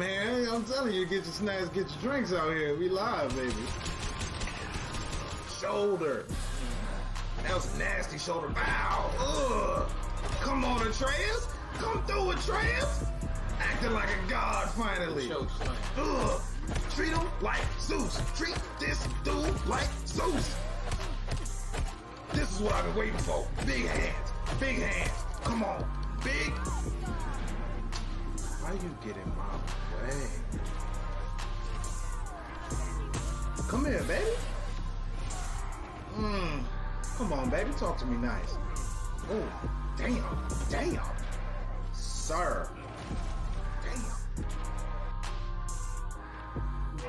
man. I'm telling you, get your snacks, get your drinks out here. We live, baby. Shoulder. That was a nasty shoulder. Ow. Ugh. Come on, Atreus. Come through, Atreus. Acting like a god, finally. Ugh. Treat him like Zeus. Treat this dude like Zeus. This is what I've been waiting for. Big hands. Big hands. Come on. Big. Why you get in my way? Come here, baby. Come on, baby. Talk to me nice. Oh, damn. Damn. Sir.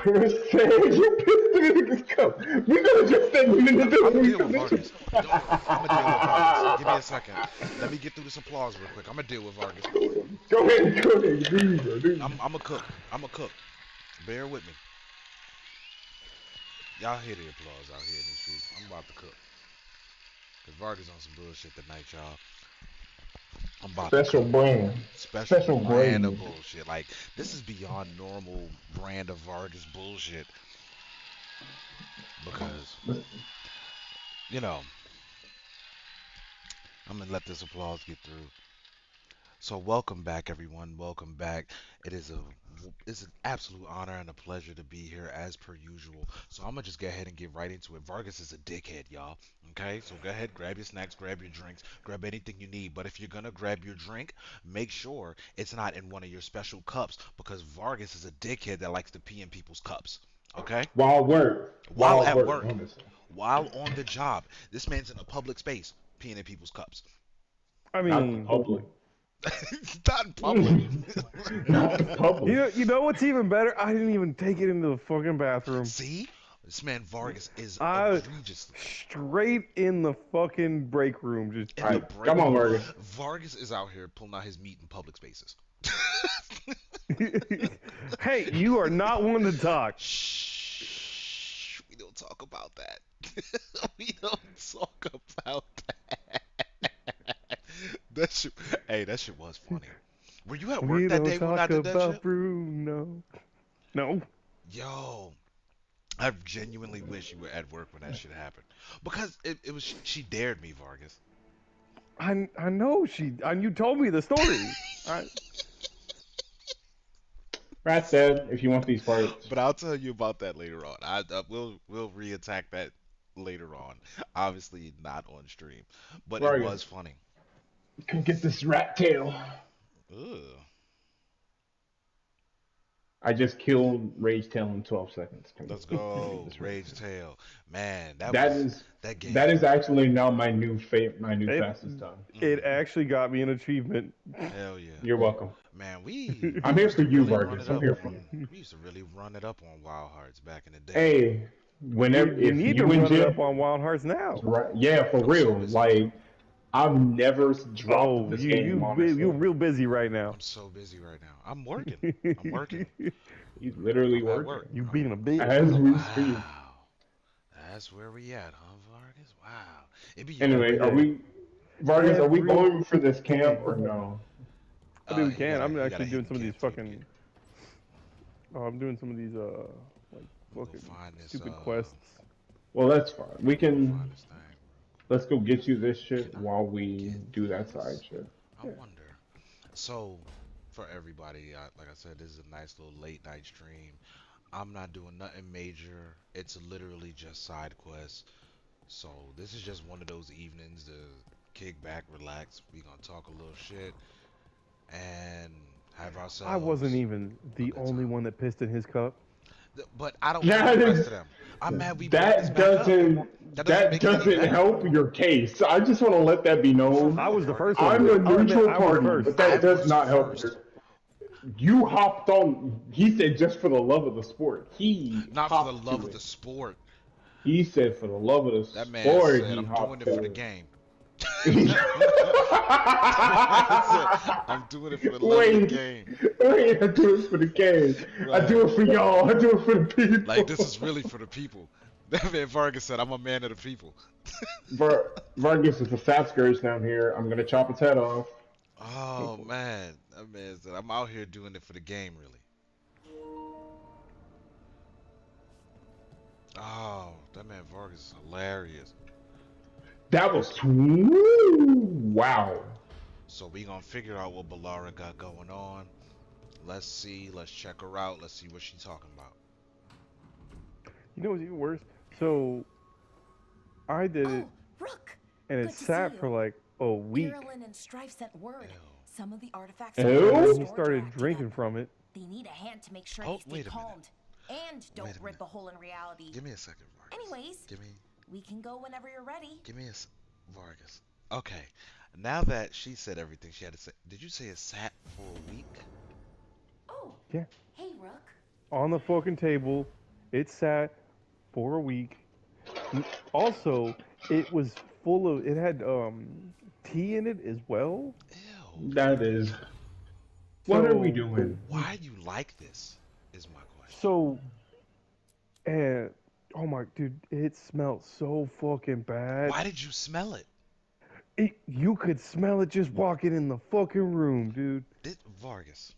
You pissed in the cup. You could have just sent him into this. I'm gonna deal with Vargas. I'm gonna deal with Vargas. Give me a second. Let me get through this applause real quick. I'm gonna deal with Vargas. Go ahead. Do you. I'm a cook. I'm a cook. Bear with me. Y'all hear the applause out here in these streets. I'm about to cook. Cause Vargas on some bullshit tonight, y'all. I'm about Special brand. Special brand of bullshit. Like, this is beyond normal brand of Vargas bullshit. Because, you know, I'm gonna let this applause get through. So welcome back, everyone. Welcome back. It's an absolute honor and a pleasure to be here as per usual. So I'm gonna just go ahead and get right into it. Vargas is a dickhead, y'all. Okay, so go ahead, grab your snacks, grab your drinks, grab anything you need. But if you're gonna grab your drink, make sure it's not in one of your special cups, because Vargas is a dickhead that likes to pee in people's cups. Okay? While at work. While on the job. This man's in a public space peeing in people's cups. I mean, public. Not in public. Not in public. You know what's even better? I didn't even take it into the fucking bathroom. See? This man Vargas is egregious. Straight in the fucking break room. Just come on, Vargas. Vargas is out here pulling out his meat in public spaces. Hey, you are not one to talk. Shh. We don't talk about that. We don't talk about that. That shit was funny. Were you at work that day when I did that shit? Bruno. No. Yo, I genuinely wish you were at work when that shit happened, because it was she dared me, Vargas. I know you told me the story. Rat said, if you want these parts. But I'll tell you about that later on. We'll reattack that later on. Obviously not on stream, but Vargas, it was funny. Come get this rat tail. Ugh. I just killed Rage Tail in 12 seconds. Let's go, Rage Tail. Man, that game. That is actually now my new fastest time. It actually got me an achievement. Hell yeah. You're welcome. Man, I'm here for you, Vargas. I'm here for you. We used to really run it up on Wild Hearts back in the day. Hey, whenever you need to run it up on Wild Hearts now. Right? Yeah, for real. Like, I've never dropped this game. You're real busy right now. I'm so busy right now. I'm working. I'm working. He's literally working. You being a bitch. As we speak. That's where we at, huh, Vargas? Wow. Anyway, are we going for this camp or no? I mean, we can. I'm actually doing some of these fucking. I'm doing some of these like fucking stupid quests. Well, that's fine. We can. Let's go get you this shit while we do that side shit. I wonder. So, for everybody, like I said, this is a nice little late night stream. I'm not doing nothing major. It's literally just side quests. So, this is just one of those evenings to kick back, relax. We gonna talk a little shit and have ourselves. I wasn't even the only one that pissed in his cup. But I don't want the rest of them. I'm mad we brought this back up. That doesn't help your case. I just want to let that be known. I was the first one. I'm a neutral party, but that does not help. You hopped on. He said just for the love of the sport. Not for the love of the sport. He said for the love of the sport. That man said, I'm doing it for the game. I'm doing it for the love of the game. Wait, I do it for the game. Right. I do it for y'all. I do it for the people. Like, this is really for the people. That man Vargas said, I'm a man of the people. Vargas is a fat scourge down here. I'm going to chop its head off. Oh, man. That man said, I'm out here doing it for the game, really. Oh, that man Vargas is hilarious. That was wow. So we gonna figure out what Balara got going on. Let's see. Let's check her out. Let's see what she's talking about. You know what's even worse? So I did it, Rook. and it Good to see sat for you. like a week. Irulan and Strife sent word. Ew. Some of the artifacts Ew. are And then he stored started acting drinking up. from it. They need a hand to make sure Oh, they stay wait a minute. calmed. And don't Wait a rip minute. a hole in reality. Give me a second, Vargas. Anyways, Give me. we can go whenever you're ready. Give me Vargas. Okay. Now that she said everything she had to say, did you say it sat for a week? Oh. Yeah. Hey, Rook. On the fucking table. It sat for a week. Also, it was full of. It had tea in it as well. Ew. That is. What are we So- doing? Why you like this? Is my question. So, and oh my dude, it smelled so fucking bad. Why did you smell it? You could smell it just walking in the fucking room, dude. Vargas.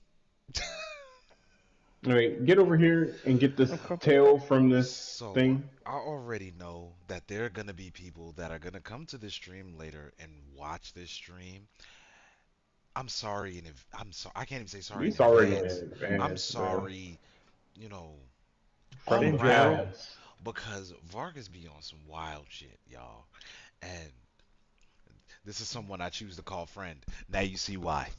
All right, get over here and get this tail from this thing. I already know that there are gonna be people that are gonna come to this stream later and watch this stream. I'm sorry, and if I'm sorry, I can't even say sorry. You in sorry in advance. advance, I'm bro. sorry, you know, From all In around general? because Vargas be on some wild shit, y'all, and this is someone I choose to call friend. Now you see why.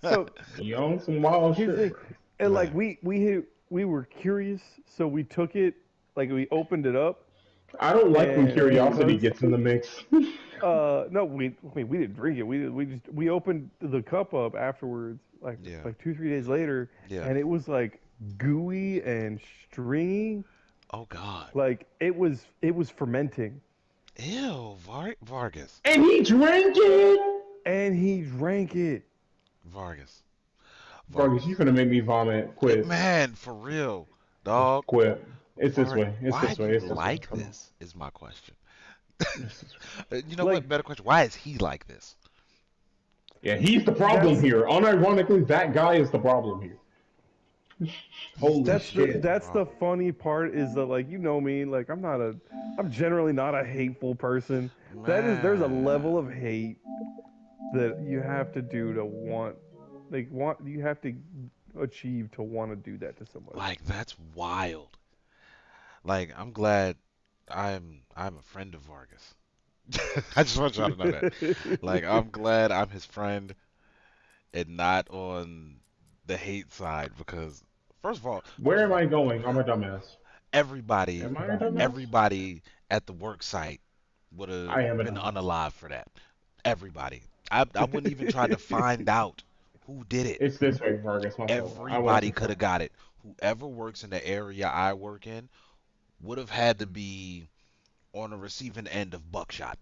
So You on some wild here's the shit, thing, bro. and Right. like we were curious, so we took it, like we opened it up. I don't like when And curiosity because- gets in the mix. No, we didn't drink it. We opened the cup up afterwards, like Yeah. like 2-3 days later, Yeah. and it was like gooey and stringy, Oh God. like it was fermenting, Ew, Vargas. And he drank it! and he drank it. Vargas. Vargas, you finna make me vomit. Quit. Man, for real, dog. Quit. It's this way. It's Why this do way. you It's this way. like Come on. this? Is my question. It's this way. You know Like- what? Better question. Why is he like this? Yeah, he's the problem That's- here. Unironically, that guy is the problem here. Holy That's shit. the funny part, is that, like, you know me, like I'm generally not a hateful person. There's a Man. level of hate that you have to do to you have to achieve to want to do that to somebody. Like that's wild. Like I'm glad I'm a friend of Vargas. I just want y'all to know that. Like I'm glad I'm his friend and not on the hate side because first of all, Where am I going? I'm a dumbass. everybody Am I a dumbass? everybody at the work site would I have am a been dumbass. unalive for that. Everybody. I wouldn't even try to find out who did it. It's this way, Vargas. My fault. Everybody could have got it. Whoever works in the area I work in would have had to be on the receiving end of buckshot.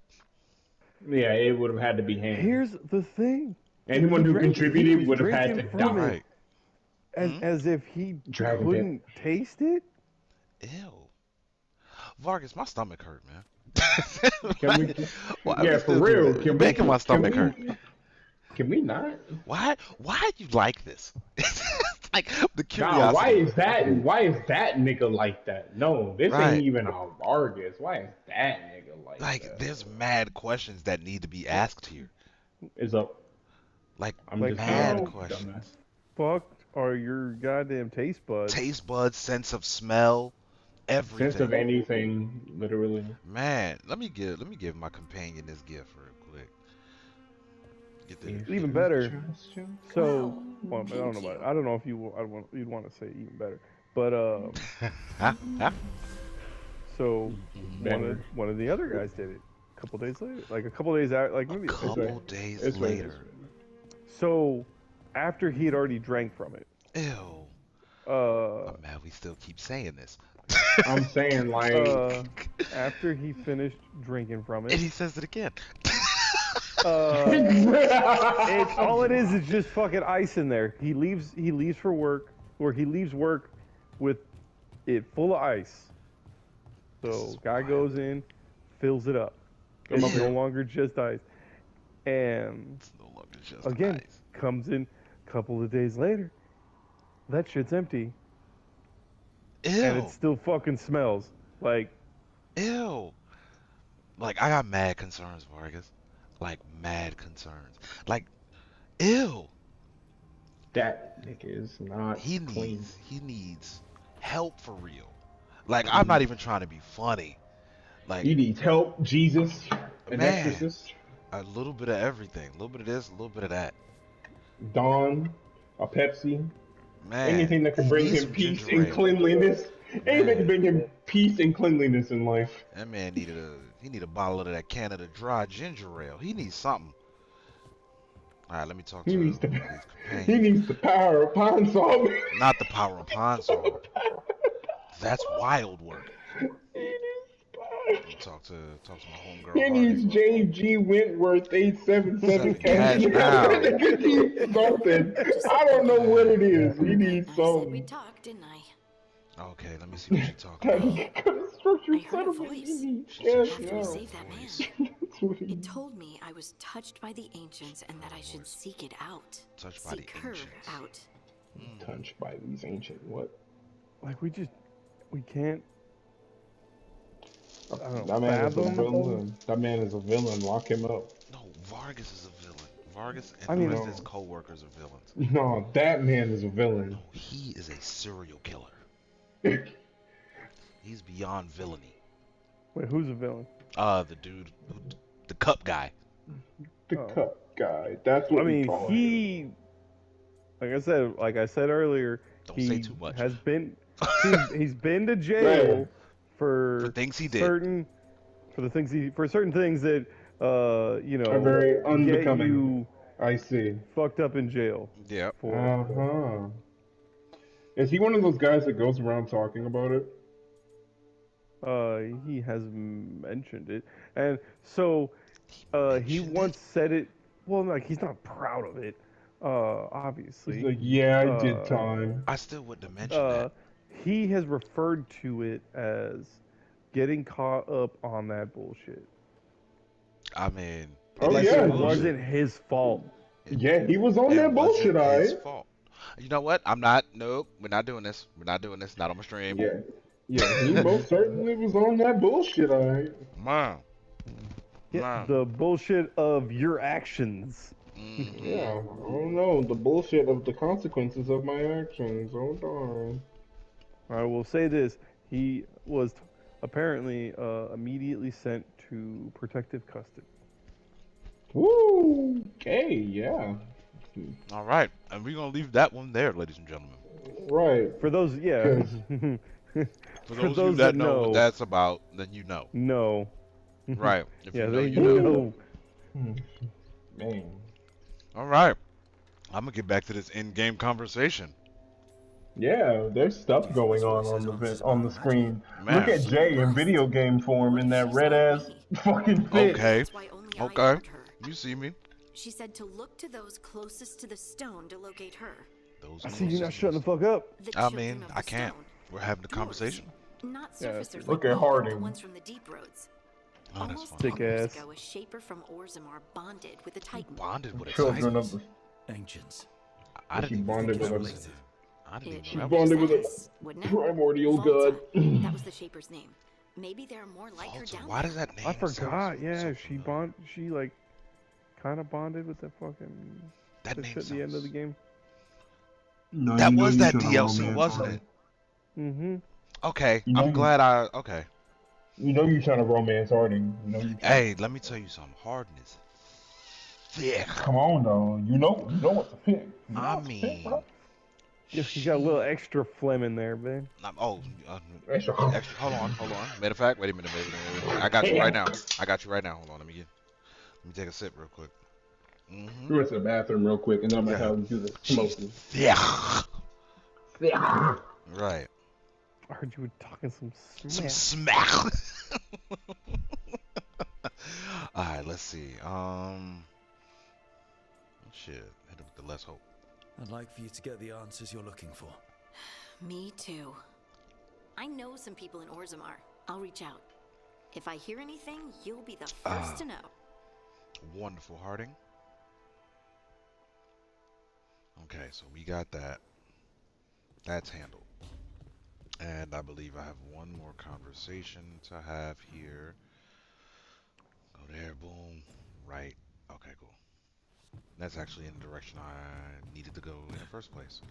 Yeah, it would have had to be him. Here's the thing. Anyone He who drank it. He contributed was would have had to drinking from die. it. Right. As if he Dragon couldn't taste it. Ew. Vargas, my stomach hurt, man. Can we? Why Yeah, we for still real. doing this? Can Making my stomach we, hurt. Can we not? Why you like this? It's like the Nah, curiosity. why is that nigga like that? No, this Right. ain't even a Vargas. Why is that nigga like Like that? there's mad questions that need to be asked here. Is up. Like I'm Like, just mad dumbass. questions. Fucked are your goddamn taste buds. Taste buds, sense of smell, everything. Sense of anything, literally. Man, let me give my companion this gift real quick. Get the Even better. So, Wow, well, I don't know thank about. I don't know if you'd want to say even better, but Huh? Huh? so Better. one of the other guys did it a couple days later, like a couple days out, like maybe. Couple days This way, later. this way. So after he had already drank from it, Ew. uh, I'm mad we still keep saying this. I'm saying like after he finished drinking from And it, he says it again. it's all it is just fucking ice in there. He leaves for work, or he leaves work with it full of ice. This So is guy wild. goes in, fills it up. Come It's up no here. longer just ice. And It's no longer just again, ice. comes in a couple of days later. That shit's empty. and Ew. it still fucking smells. Like, Ew. Like, I got mad concerns, Vargas. Like, mad concerns. Like, ew. That nigga is not He clean. needs help for real. Like, I'm not even trying to be funny. Like, He needs help, Jesus, an man, exorcist, a little bit of everything. A little bit of this, a little bit of that. Dawn, a Pepsi, Man, anything that can he bring needs him some peace ginger and ale. cleanliness. Anything that can Man, bring him peace and cleanliness in life. that man need a bottle of that Canada Dry ginger ale. He needs something. All right, let me talk He to needs his he companions. needs the power of pine salt. Not the power of pine sol. That's wild work. He needs Let me talk to my homegirl He Hardy. needs James G. Wentworth 877 Seven cash cash now. He needs something. Just I don't know what it is. He I needs said something. we'd talk, didn't I? Okay, let me see what she's talking That about. he could have structured I heard a settlement. He voice. needs She said cash she After we now. saved that man, voice. That's what he it needs. told me I was touched by the ancients and that I should seek it out. Touched by the Seek her ancients. out. Touched by these ancient what? we can't. I don't That know, man is a fathom. villain. That man is a villain. Lock him up. No, Vargas is a villain. Vargas and I the mean- rest of his co-workers are villains. No, that man is a villain. No, he is a serial killer. He's beyond villainy. Wait, who's a villain? The dude, the cup guy. The Oh. cup guy. That's what I we mean, call him. he, like I said earlier, Don't he say too much. has been, he's been to jail Man. For things he did. for certain things that, you know, Are very get unbecoming. you I see. fucked up in jail. Yeah. For Uh-huh. Is he one of those guys that goes around talking about it? he has mentioned it, and so he mentioned once said it. Well, like he's not proud of it, obviously. He's like, yeah, I did time. I still wouldn't have mentioned that. He has referred to it as getting caught up on that bullshit. I mean, Oh, it is yeah. It bullshit. wasn't his fault. Yeah, he was on It that bullshit, wasn't his alright? fault. You know what? I'm not. Nope. We're not doing this. We're not doing this. Not on my stream. Yeah. Yeah, he most certainly was on that bullshit, alright. Man. Yeah, Man. the bullshit of your actions. Mhm. Yeah, I don't know. The bullshit of the consequences of my actions. Oh, darn. I will say this: he was apparently immediately sent to protective custody. Woo! Okay, yeah. All right, and we're gonna leave that one there, ladies and gentlemen. Right. For those, yeah. For those of you that know what that's about, then you know. No. Right. If Yeah, you know, they you know. know. Man. All right. I'm gonna get back to this in-game conversation. Yeah, there's stuff going on the screen. Man. Look at Jay in video game form in that red ass fucking fit. Okay. That's why only I Okay. heard her. You see me? She said to look to those closest to the stone to locate her. Those I see you not closest shutting the fuck up. The I children mean, of I the can't. stone. We're having the Dwarves. conversation. Not Yeah, surfacers look like at me, but Harding. the ones from the deep roads. Oh, that's Almost fine. 10 Thick years ass. ago, a shaper from Orzammar bonded with a titan. Bonded with a Children of Titan. the Ancients. I She didn't even bonded think that with was. a- I didn't It even know that bonded was. with a- says, wouldn't it? primordial Volta. god. That was the shaper's name. Maybe there are more like her Volta, down why there. does that name? I forgot. sound Yeah, so she familiar? She like kind of bonded with that fucking That the name shit at the end of the sounds. game. No, That you know was you that should've DLC, romanced wasn't Harding. it? Mm-hmm. Okay, You know I'm you- glad I. Okay. You know you trying to romance Harding. You know you. Hey, let me tell you something. Harden is thick. Come on, though. You know what to pick. You know I what to pick, mean, bro. Yeah, she got a little extra phlegm in there, man. oh, Extra. extra. Hold on. Matter of fact, wait a minute. I got you right now. Hold on. Let me take a sip real quick. Mm-hmm. We went to the bathroom real quick, and then I'm gonna Yeah. have him do the She's smoking. thick. Yeah. Right. I heard you were talking some Some smack. smack. All right, let's see. Shit. Hit him with the less hope. I'd like for you to get the answers you're looking for. Me too. I know some people in Orzammar. I'll reach out. If I hear anything, you'll be the first to know. Wonderful, Harding. Okay, so we got that. That's handled. And I believe I have one more conversation to have here. Go there, boom, right. Okay, cool. That's actually in the direction I needed to go in the first place.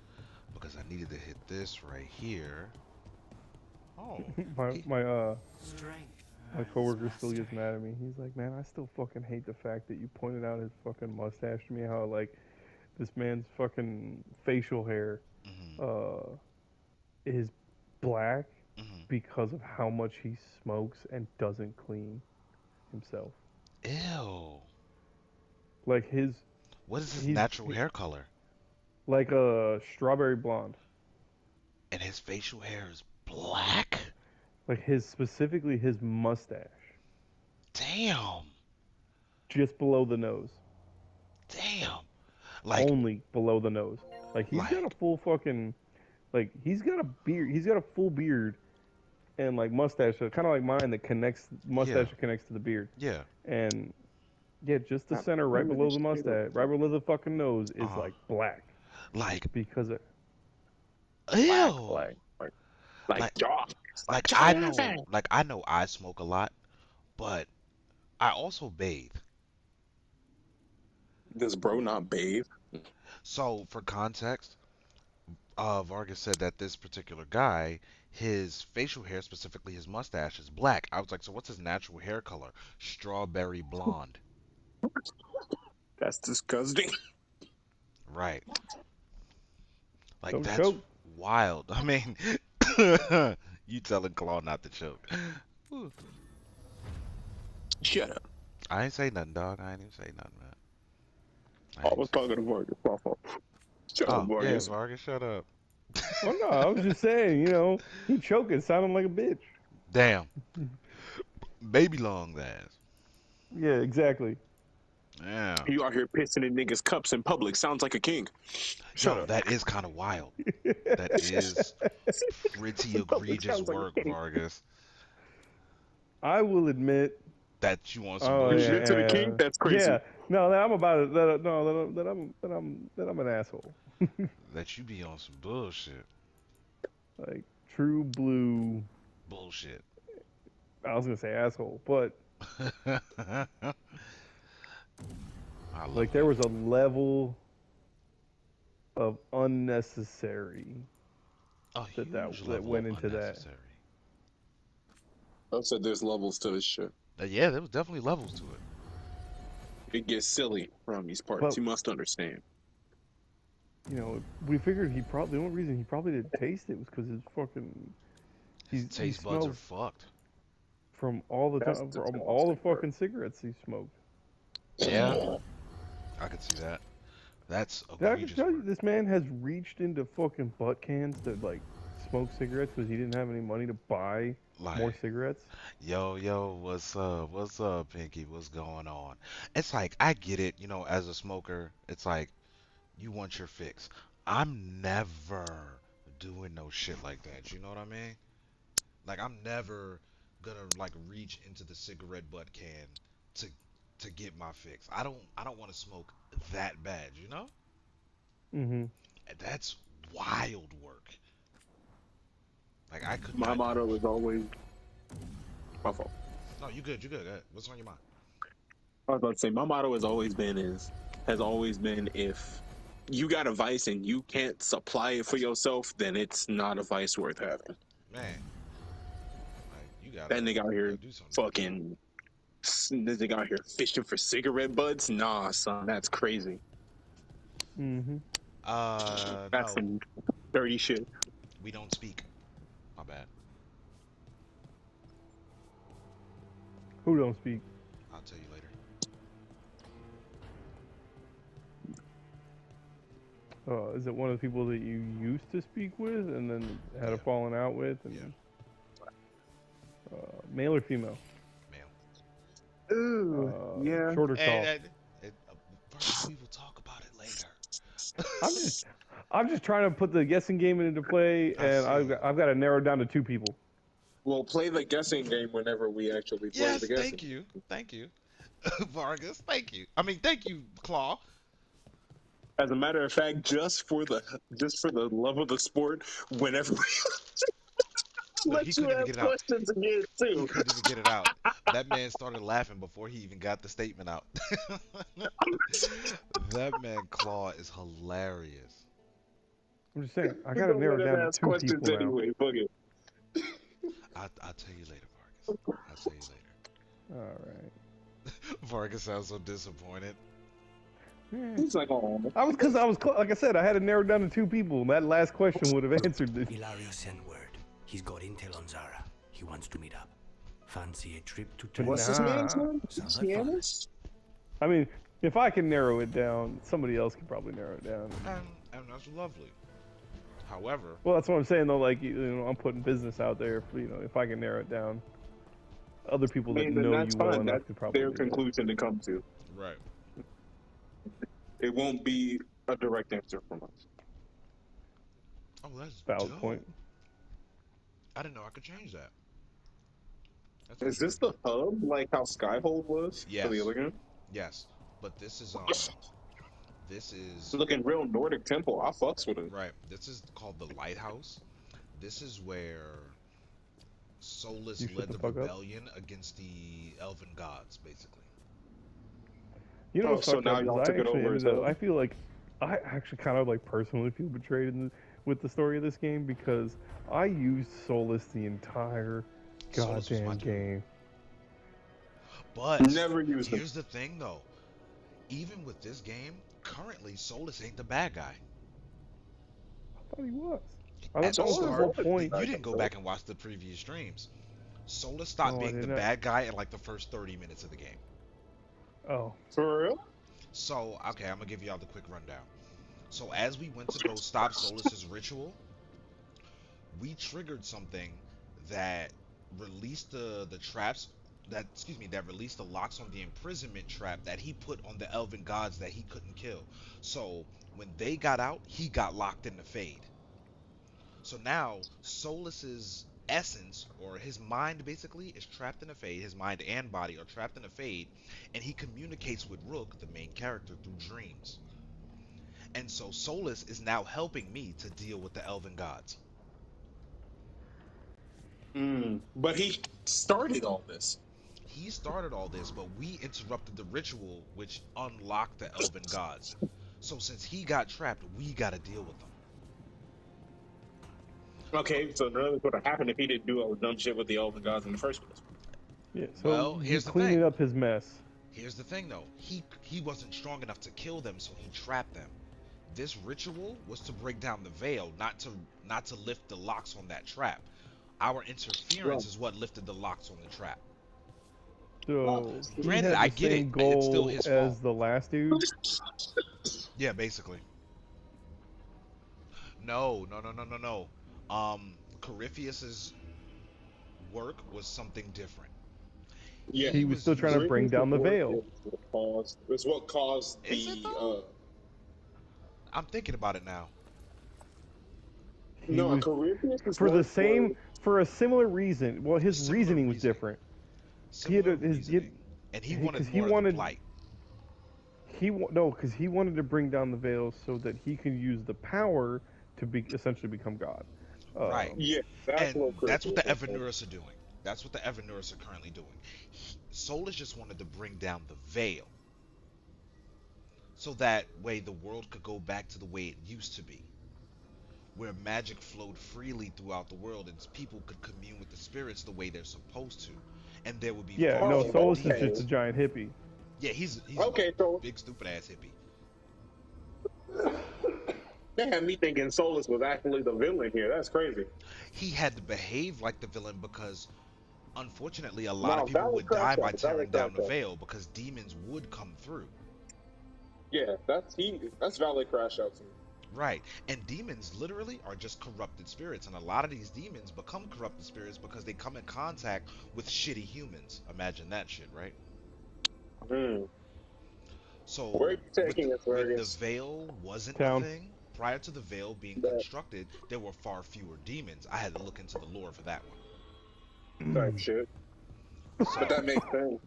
Because I needed to hit this right here. Oh, my he, my Strength my as coworker still gets mad at me. He's like, man, I still fucking hate the fact that you pointed out his fucking mustache to me. How like this man's fucking facial hair mm-hmm, uh is black mm-hmm. because of how much he smokes and doesn't clean himself. Ew. Like What is his he's natural hair color? like a strawberry blonde. And his facial hair is black? Like his specifically his mustache, Damn. just below the nose, Damn. Like, only below the nose. Like he's got a like, full fucking like he's got a beard. He's got a full beard and like mustache, so kind of like mine that connects yeah, mustache that connects to the beard. yeah. And yeah, just the center right below the mustache, right below the fucking nose is Uh, like black like, because it black, ew. black. Like, Jaw. I know I smoke a lot, but I also bathe. Does bro not bathe? So, for context, Vargas said that this particular guy, his facial hair, specifically his mustache, is black. I was like, so what's his natural hair color? Strawberry blonde. That's disgusting. Right. Like, Don't that's choke. wild. I mean, you telling Claw not to choke. Whew. Shut up. I ain't say nothing, dog. I ain't even say nothing, man. I was talking to Vargas. My fault. Shut up, Oh, yeah, Vargas. Vargas, shut up. Oh no, I was just saying, he choking, sounding like a bitch. Damn. Baby long ass. Yeah, exactly. Yeah. You out here pissing in niggas' cups in public. Sounds like a king. Shut Yo, up. that is kind of wild. That is pretty In public egregious sounds like a work, king. Vargas. I will admit. That you want some Oh You bullshit. shit to the king? That's crazy. Yeah. No, that I'm about it. That I'm an asshole. That you be on some bullshit. Like true blue. Bullshit. I was gonna say asshole, but I love like it. there was a level of unnecessary A that huge that level went of into that. unnecessary. I said there's levels to this shit. Yeah, there was definitely levels to it. It gets silly around these parts. But You must understand. We figured the only reason he probably didn't taste it was because his fucking His he taste buds are smelled fucked. from all the That's time from disgusting, all the bro. fucking cigarettes he smoked. Yeah, I could see that. That's Did I egregious tell you work. this man has reached into fucking butt cans to like smoke cigarettes because he didn't have any money to buy more Like, cigarettes? yo, what's up? What's up, Pinky? What's going on? It's like, I get it, as a smoker, it's like, you want your fix. I'm never doing no shit like that. You know what I mean? Like, I'm never gonna like reach into the cigarette butt can to to get my fix. I don't want to smoke that bad, you know? Mm-hmm. And that's wild work. Like, I could My not do motto it. is always my fault. No, you good, you good. Go ahead. What's on your mind? I was about to say my motto has always been if you got a vice and you can't supply it for yourself, then it's not a vice worth having. Man, like, you gotta, That nigga out you here gotta do something. this nigga out here fishing for cigarette butts? Nah, son, that's crazy. Mm-hmm. That's No, some dirty shit. we don't speak. My bad. Who don't speak? I'll tell you later. Is it one of the people that you used to speak with and then had Yeah. a falling out with? And, Yeah. Male or female? Male. Ooh, yeah. Short or tall? First, we will talk about it later. I'm just trying to put the guessing game into play, I and see. I've got to narrow it down to 2 people. We'll play the guessing game whenever we actually play Yes, the guessing. thank you, Vargas. Thank you. I mean, thank you, Claw. As a matter of fact, just for the love of the sport, whenever we Look, let he you couldn't even ask get it out. questions again He too. couldn't even get it out. That man started laughing before he even got the statement out. That man Claw is hilarious. I'm just saying, I We gotta gonna narrow let it him down to ask two questions people now. anyway. Fuck it. I'll tell you later, Vargas. I'll tell you later. All right. Vargas sounds so disappointed. He's like, oh. Because I was like I said, I had to narrow it down to two people. That last question would have answered this. Ilario sent word. He's got intel on Zara. He wants to meet up. Fancy a trip to But What's Tunisia? this man's name? Sounds like fun. Pianist? I mean, if I can narrow it down, somebody else can probably narrow it down. And that's lovely. However, Well, that's what I'm saying though. Like, I'm putting business out there. If I can narrow it down, other people that Then know that's you well fine. enough That's could probably their do that. conclusion to come to. right. It won't be a direct answer from us. Oh, that's Valid dope. point. I didn't know I could change that. That's Is this very the hub, like how Skyhold was Yes. for the other game? Yes, but this is It's looking real Nordic temple. I fucks with it. right. This is called the Lighthouse. This is where Solus You shut led the the fuck up. rebellion against the elven gods, basically. You know Oh, what's so fucked now up is y'all I took it actually over ended as up, well? I feel like I actually kind of like personally feel betrayed with the story of this game because I used Solus the entire Solus was my goddamn dude. game. But Never used them. here's the thing, though. Even with this game, currently Solus ain't the bad guy. I thought he was. I At thought the that was the start, whole point. you didn't go back and watch the previous streams. Solus stopped Oh, I being the didn't. bad guy in like the first 30 minutes of the game. Oh, For real? So, okay, I'm gonna give y'all the quick rundown. So, as we went to go stop Solus's ritual, we triggered something that released the traps that released the locks on the imprisonment trap that he put on the elven gods that he couldn't kill. So, when they got out, he got locked in the Fade. So now Solus's essence, or his mind basically, is trapped in a Fade. His mind and body are trapped in a Fade, and he communicates with Rook, the main character, through dreams. And so Solus is now helping me to deal with the elven gods. But he started all this. He started all this, but we interrupted the ritual which unlocked the elven gods. So since he got trapped, we gotta deal with them. Okay, so none of this would have happened if he didn't do all the dumb shit with the elven gods in the first place. yeah. So Well, he's here's the cleaning thing. up his mess. Here's the thing though, he wasn't strong enough to kill them, so he trapped them. This ritual was to break down the veil, not to lift the locks on that trap. Our interference is what lifted the locks on the trap. So he Granted, had the I get same it. goal It's still his as fault. the last dude. Yeah, basically. No. Corypheus's work was something different. Yeah, He was still trying to bring down the veil. It's what caused Is it though? I'm thinking about it now. He no, was, Corypheus for a similar reason. Well, his Similar reasoning was reasoning. different. Similar his- reasoning. And he wanted 'cause he more of the wanted- blight. Because he wanted to bring down the veil so that he could use the power to essentially become God. Right. Yeah, And that's what the Corypheus was. Evanuris are doing. That's what the Evanuris are currently doing. Solus just wanted to bring down the veil. So that way the world could go back to the way it used to be. Where magic flowed freely throughout the world and people could commune with the spirits the way they're supposed to. And there would be Yeah, far no, fewer Solus is demons. just a giant hippie. Yeah, he's Okay, so a big stupid ass hippie. that had me thinking Solus was actually the villain here. That's crazy. He had to behave like the villain because unfortunately a lot No, of people Valley would die crashed by out, Valley tearing down crashed the out. veil because demons would come through. Yeah, that's Valley Crash Out to me. Right. And demons literally are just corrupted spirits. And a lot of these demons become corrupted spirits because they come in contact with shitty humans. Imagine that shit, right? So Where are you taking us, when the Vargas? veil wasn't Town. a thing, prior to the veil being Yeah. constructed, there were far fewer demons. I had to look into the lore for that one. Type shit. But that makes sense.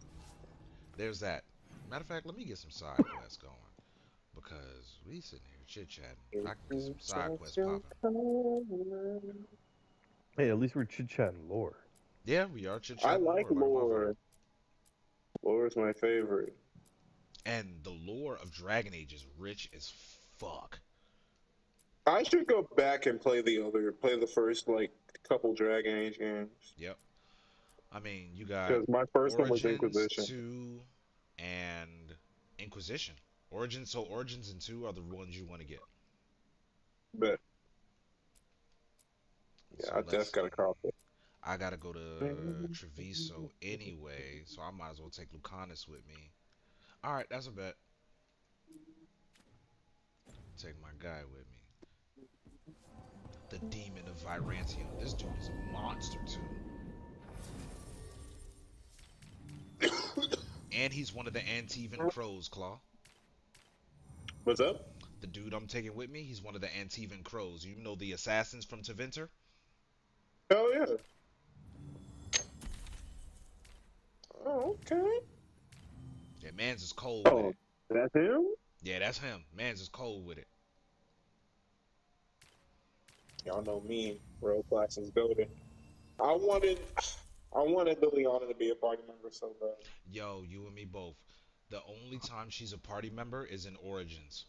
There's that. Matter of fact, let me get some side quests going. Because we sitting here chit-chatting. I can get some side quests popping. Hey, at least we're chit-chatting lore. Yeah, we are chit I chatting like lore. lore. Lore is my favorite. And the lore of Dragon Age is rich as fuck. I should go back and play the first like couple Dragon Age games. Yep. I mean, you got Because my first one was Origins Inquisition. 2 and Inquisition. Origins and 2 are the ones you want to get. But yeah, So I let's just got a see. copy. I gotta go to Treviso anyway, so I might as well take Lucanus with me. Alright, that's a bet. Take my guy with me. The Demon of Virantium. This dude is a monster too. And he's one of the Antivan Crows, Claw. What's up? The dude I'm taking with me, he's one of the Antivan Crows. You know the assassins from Teventer? Oh yeah. Oh, okay. Yeah, man's is cold with Oh, it. that's him? Yeah, that's him. Man's is cold with it. Y'all know me. Royal Class is golden. I wanted Liliana to be a party member so bad. Yo, you and me both. The only time she's a party member is in Origins.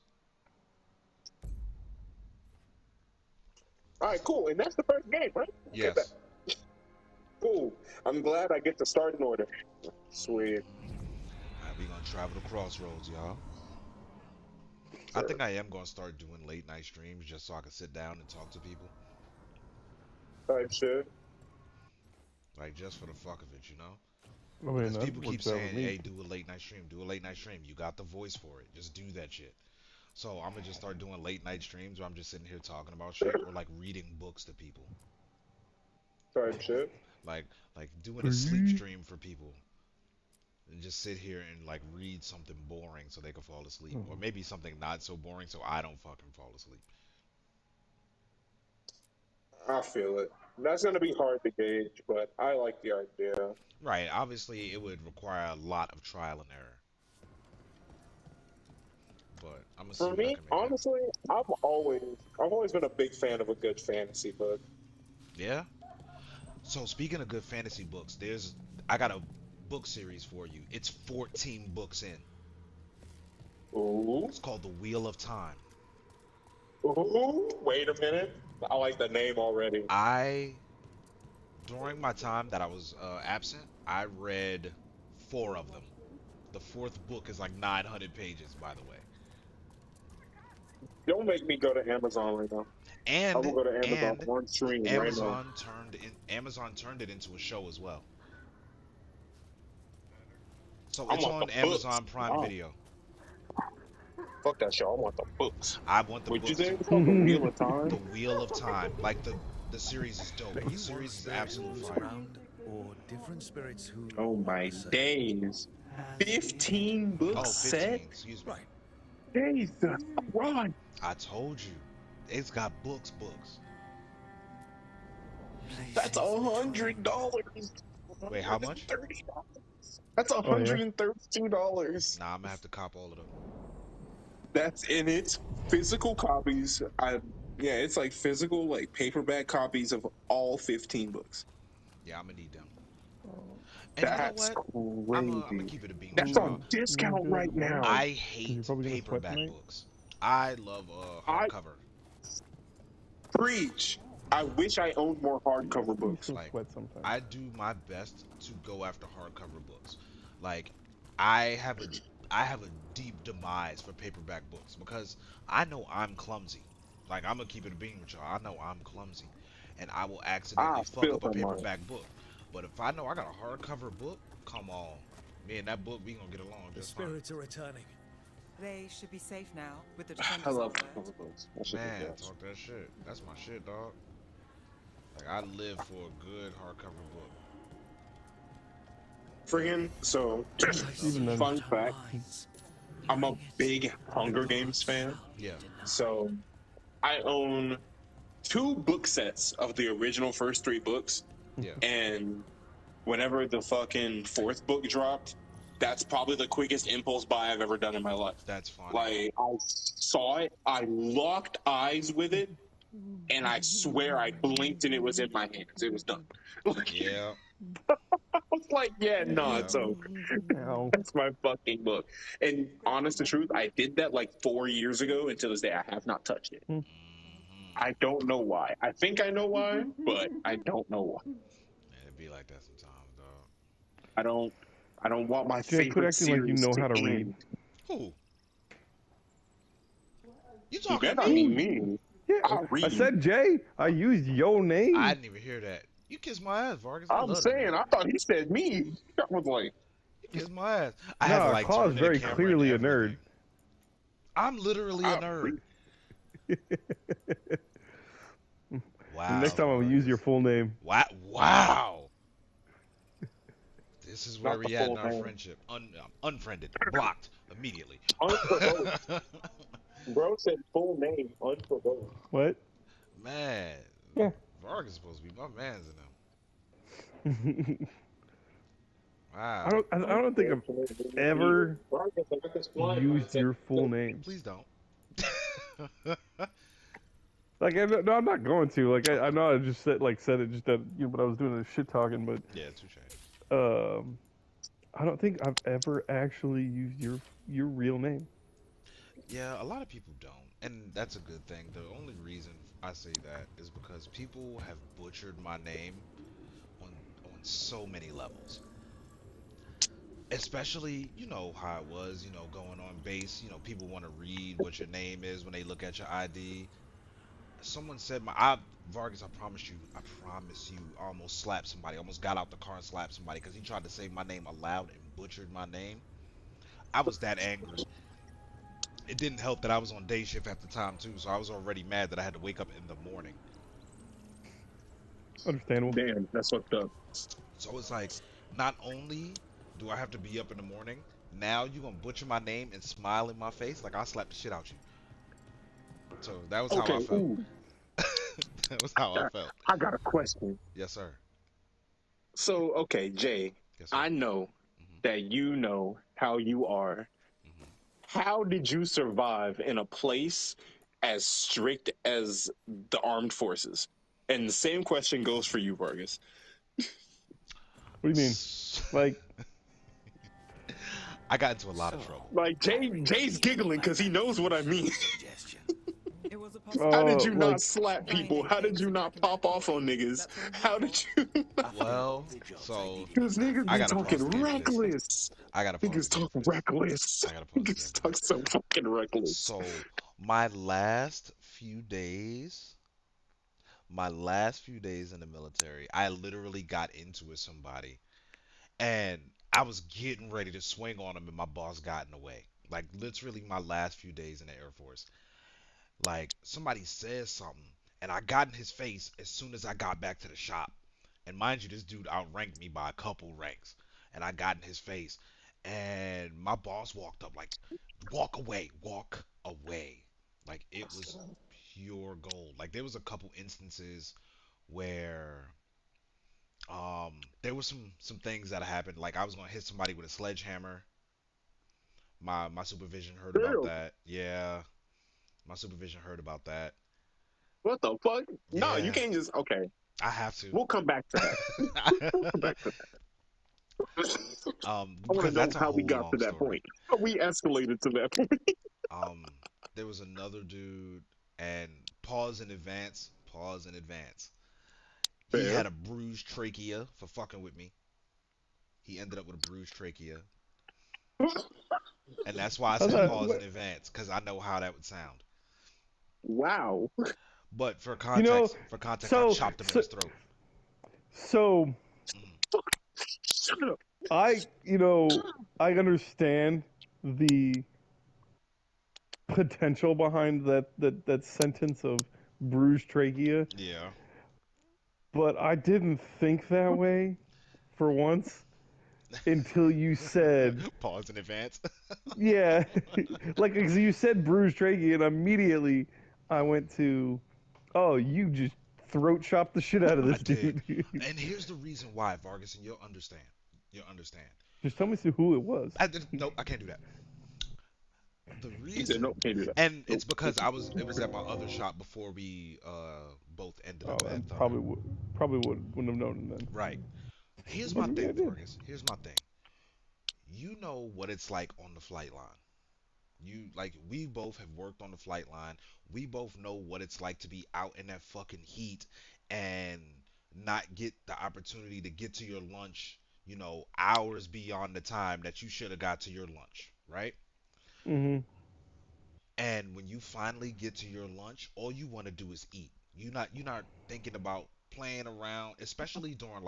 Alright, cool. And that's the first game, right? Yes. Okay, cool. I'm glad I get to start in order. Sweet. Alright, we gonna travel the crossroads, y'all. I think I am gonna start doing late night streams just so I can sit down and talk to people. Type shit. Like just for the fuck of it, you know? I mean, Because that people keep works out saying, with me. hey, do a late night stream, do a late night stream. You got the voice for it. Just do that shit. So I'm gonna just start doing late night streams where I'm just sitting here talking about shit or like reading books to people. Type shit. Like doing a sleep stream for people. And just sit here and like read something boring so they can fall asleep. Or maybe something not so boring so I don't fucking fall asleep. I feel it. That's gonna be hard to gauge, but I like the idea. Right, obviously it would require a lot of trial and error. But I'm gonna see For what I me, can make happen. honestly, I've always been a big fan of a good fantasy book. Yeah? So speaking of good fantasy books, I got a book series for you. It's 14 books in. Ooh. It's called The Wheel of Time. Ooh. Wait a minute. I like the name already. During my time that I was absent, I read 4 of them. The 4th book is like 900 pages, by the way. Don't make me go to Amazon right now. I will go to Amazon on stream right now. Amazon turned it into a show as well. So I it's want on the Amazon books. Prime Video. Fuck that show. I want the books. I want the Would books. you say it's called The Wheel of Time? The Wheel of Time. Like the series is dope. The series is absolute fire. Or different spirits who Oh my days. 15 Oh, books 15, set? excuse me. Jesus Christ. I told you. It's got books. That's $100. Wait, how much? $30. That's $132. Nah, I'm gonna have to cop all of them. That's in its physical copies. Yeah, it's like physical, like paperback copies of all 15 books. Yeah, I'm gonna need them. And That's you know what? I'm gonna crazy. keep it a bean. That's with y'all. on discount right now. I You're hate probably gonna sweat paperback tonight? books. I love hardcover. Preach. I wish I owned more hardcover books. Still Like, sweat sometimes. I do my best to go after hardcover books. Like, I have a deep demise for paperback books because I know I'm clumsy. Like, I'm gonna keep it a bean with y'all. I know I'm clumsy, and I will accidentally fuck up a paperback book. But if I know I got a hardcover book, come on, me and that book, we gonna get along the just fine. spirits are returning. They should be safe now with the I defenders love out there. hardcover books. That shit is Man, gas. talk that shit. That's my shit, dog. Like, I live for a good hardcover book. Friggin', so, Even then- fun fact, I'm a big Hunger Games fan. Yeah. So, I own 2 book sets of the original first 3 books. Yeah. And whenever the fucking 4th book dropped, that's probably the quickest impulse buy I've ever done in my life. That's fine. Like, I saw it, I locked eyes with it, and I swear I blinked and it was in my hands. It was done. Yeah. I was like, yeah, no, Yeah. it's over. Ow. That's my fucking book. And honest to truth, I did that like 4 years ago. Until this day, I have not touched it. Mhm. I don't know why. I think I know why, but I don't know why. Man, it be like that sometimes, dog. I don't. I don't want my Jay, quit favorite acting like you series know to how to end. read. Who? You You talking to better me? mean me. Yeah, I'll read. I said Jay. I used your name. I didn't even hear that. You kiss my ass, Vargas. I I'm love that saying, man. I thought he said me. I was like, You kiss my ass. I had to Nah, like Claw turn is the very camera clearly a and nerd. everything. I'm literally a I'll nerd. read. Wow. Next time I'm gonna use your full name. Wow. Wow. This is where Not the we at full in our name. friendship. Unfriended. Blocked immediately. Unprovoked. Bro said full name, unprovoked. What? Man. Yeah. Vargas is supposed to be my man's in them. I Wow. don't think I've ever used your full name. Please don't. Like, no, I'm not going to. Like, I know I just said it just that, you know, but I was doing the shit talking. But Yeah, touche. I don't think I've ever actually used your real name. Yeah, a lot of people don't, and that's a good thing. The only reason I say that is because people have butchered my name on so many levels. Especially, you know how it was, you know, going on base. You know, people want to read what your name is when they look at your ID. Someone said Vargas, I promise you, I almost slapped somebody. I almost got out the car and slapped somebody because he tried to say my name aloud and butchered my name. I was that angry. It didn't help that I was on day shift at the time too, so I was already mad that I had to wake up in the morning. Understandable. Damn, that's fucked up. So it's like, not only do I have to be up in the morning, now you gonna butcher my name and smile in my face like I slapped the shit out you. So that was how I felt. Ooh, That was how I felt. I got a question. Yes, sir. So, okay, Jay, Yes, sir. I know that you know how you are. How did you survive in a place as strict as the armed forces? And the same question goes for you, Vargas. What do you mean? Like, I got into a lot of trouble. Like Jay's giggling because he knows what I mean. It was a How did you like, not slap people? How did you not pop off on niggas? How did you? Well, so Because niggas I be gotta talking pause the game for this. reckless. I gotta pause Niggas the game talk for this. reckless. I gotta pause the game Niggas for talk this. so fucking reckless. So my last few days in the military, I literally got into it with somebody, and I was getting ready to swing on him, and my boss got in the way. Like literally my last few days in the Air Force. Like somebody says something, and I got in his face as soon as I got back to the shop. And mind you, this dude outranked me by a couple ranks, and I got in his face, and my boss walked up like, walk away, walk away. Like it was pure gold. Like there was a couple instances where there was some things that happened. Like I was gonna hit somebody with a sledgehammer. My supervision heard about Damn. that. Yeah, my supervision heard about that. What the fuck? No, you Yeah. can't just. Okay, I have to. we'll come back to that. We'll come back to that. I want to Because know that's a how we whole got long to that story. point. How we escalated to that point. There was another dude, and pause in advance. He Fair. had a bruised trachea for fucking with me. He ended up with a bruised trachea, and that's why I How's said that- pause in what- advance, because I know how that would sound. Wow. But for You know, context, so- I chopped him in his throat. so Shut up. I understand the potential behind that sentence of bruised trachea, Yeah. but I didn't think that way for once until you said, Pause in advance. yeah, like 'cause you said bruised trachea, and immediately I went to, oh, you just throat chopped the shit out of I this did. dude. And here's the reason why, Vargas, and you'll understand. Just tell me who it was. Nope, I can't do that. The He said, "Nope, reason, can't do that." and Nope. it's because it was at my other shop before we both ended Oh, up then at Thunder. wouldn't have known then. Right. Here's But my maybe I thing, did. Vargas. Here's my thing. You know what it's like on the flight line. We both have worked on the flight line. We both know what it's like to be out in that fucking heat and not get the opportunity to get to your lunch, hours beyond the time that you should have got to your lunch, right? Hmm. And when you finally get to your lunch, all you want to do is eat. You're not thinking about playing around, especially during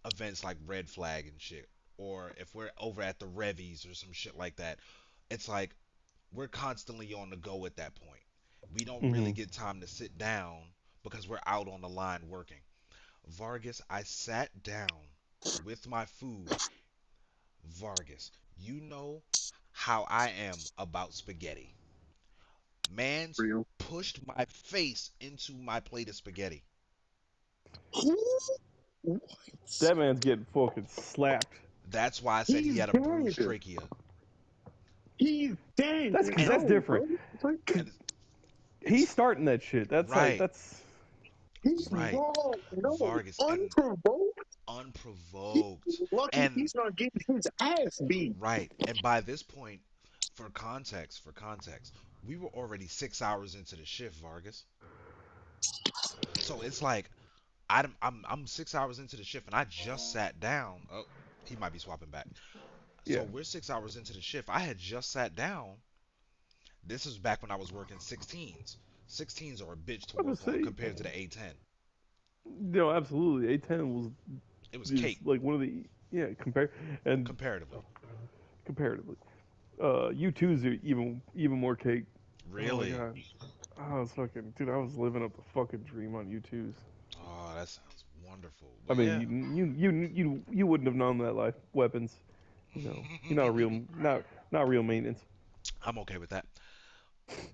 events like Red Flag and shit. Or if we're over at the Revies or some shit like that. It's like we're constantly on the go at that point. We don't really Hmm. get time to sit down because we're out on the line working. Vargas, I sat down with my food. Vargas, you know how I am about spaghetti. Man's Real. pushed my face into my plate of spaghetti. What? That man's getting fucking slapped. That's why I said he He's had a bruised dead. trachea. He's dead. That's because And that's No, different. bro. It's like, and He's it's starting that shit. That's like right, that's. he's right. wrong. No, Vargas and unprovoked. He's unprovoked. lucky And he's not getting his ass beat. right. And by this point, for context, we were already 6 hours into the shift, Vargas. So it's like I'm 6 hours into the shift and I just sat down. Oh, he might be swapping back. So Yeah. we're 6 hours into the shift. I had just sat down. This was back when I was working 16s. 16s are a bitch to I was work on say, compared to the A10. no, absolutely. A10 was It was is cake like one of the compare and comparatively. comparatively. U2s are even more cake. Oh my Really? god. I was fucking dude. I was living up the fucking dream on U2s. Oh, that sounds wonderful. I But mean, yeah. you wouldn't have known that life. Weapons. You're not a real not real maintenance. I'm okay with that.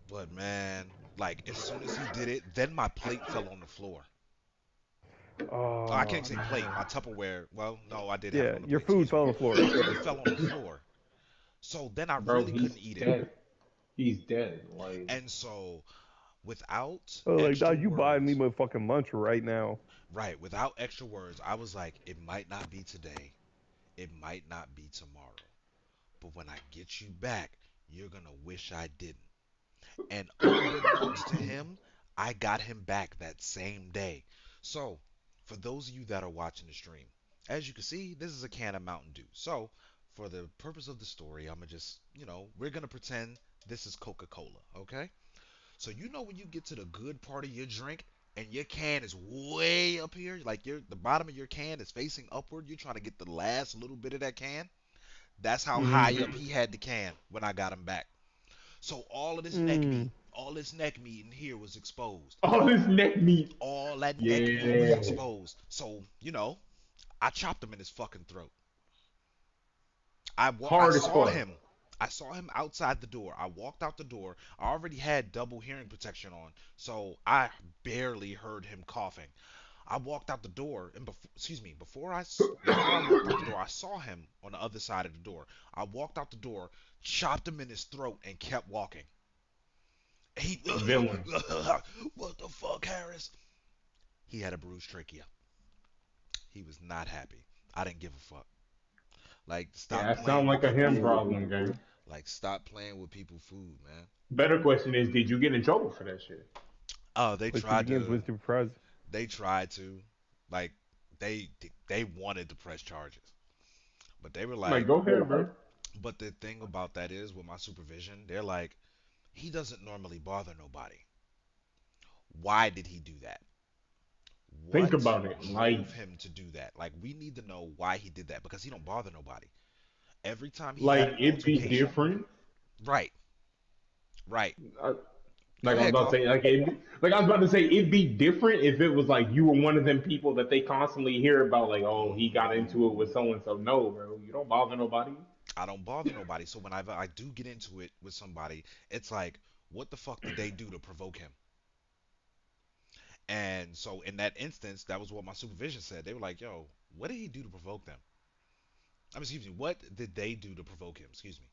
But man, like as soon as he did it, then my plate fell on the floor. Oh, I can't Oh even say plate. My Tupperware. Well, no, I did have it yeah, on the your plate. food Excuse fell me. on the floor. It fell on the floor. So then I Bro, really he's couldn't eat it. dead. He's dead. Like, And so without Oh, like, extra dog, you buying me words, my fucking lunch right now. right, without extra words, I was like, it might not be today. It might not be tomorrow. But when I get you back, you're gonna wish I didn't. And unbeknownst to him, I got him back that same day. So, for those of you that are watching the stream, as you can see, this is a can of Mountain Dew. So, for the purpose of the story, I'm gonna just, we're gonna pretend this is Coca-Cola, okay? So, when you get to the good part of your drink and your can is way up here, like the bottom of your can is facing upward, you're trying to get the last little bit of that can. That's how high Mm-hmm. up he had the can when I got him back. So Mm. all this neck meat in here was exposed. all this neck meat. All that neck meat was Yeah. exposed. So, I chopped him in his fucking throat. I Hard as saw fuck. him. I saw him outside the door. I walked out the door. I already had double hearing protection on, so I barely heard him coughing. I walked out the door, and excuse me, before I walked out the door, I saw him on the other side of the door. I walked out the door, chopped him in his throat, and kept walking. He, Villain. what the fuck, Harris? He had a bruised trachea. He was not happy. I didn't give a fuck. Like, Yeah, stop that sounds playing with like a people's him food. problem, gang. Like, stop playing with people's food, man. Better question is, did you get in trouble for that shit? Oh, they Place to tried begins to. with surprise. They tried to. Like, they they wanted to press charges, but they were Like, like. go ahead, bro. But the thing about that is, with my supervision, they're like, he doesn't normally bother nobody. Why did he do that? Think What about it. drove him to do that? Like, we need to know why he did that because he don't bother nobody. Every time he had like an it'd be altercation, different. right, right. Uh, Go like I was ahead, about to Claw. say, like I was about to say, it'd be different if it was like you were one of them people that they constantly hear about, like, oh, he got into it with so and so. No, bro, you don't bother nobody. I don't bother nobody. So whenever I do get into it with somebody, it's like, what the fuck did they do to provoke him? And so in that instance, that was what my supervision said. They were like, yo, what did he do to provoke them? I mean, excuse me, what did they do to provoke him? Excuse me.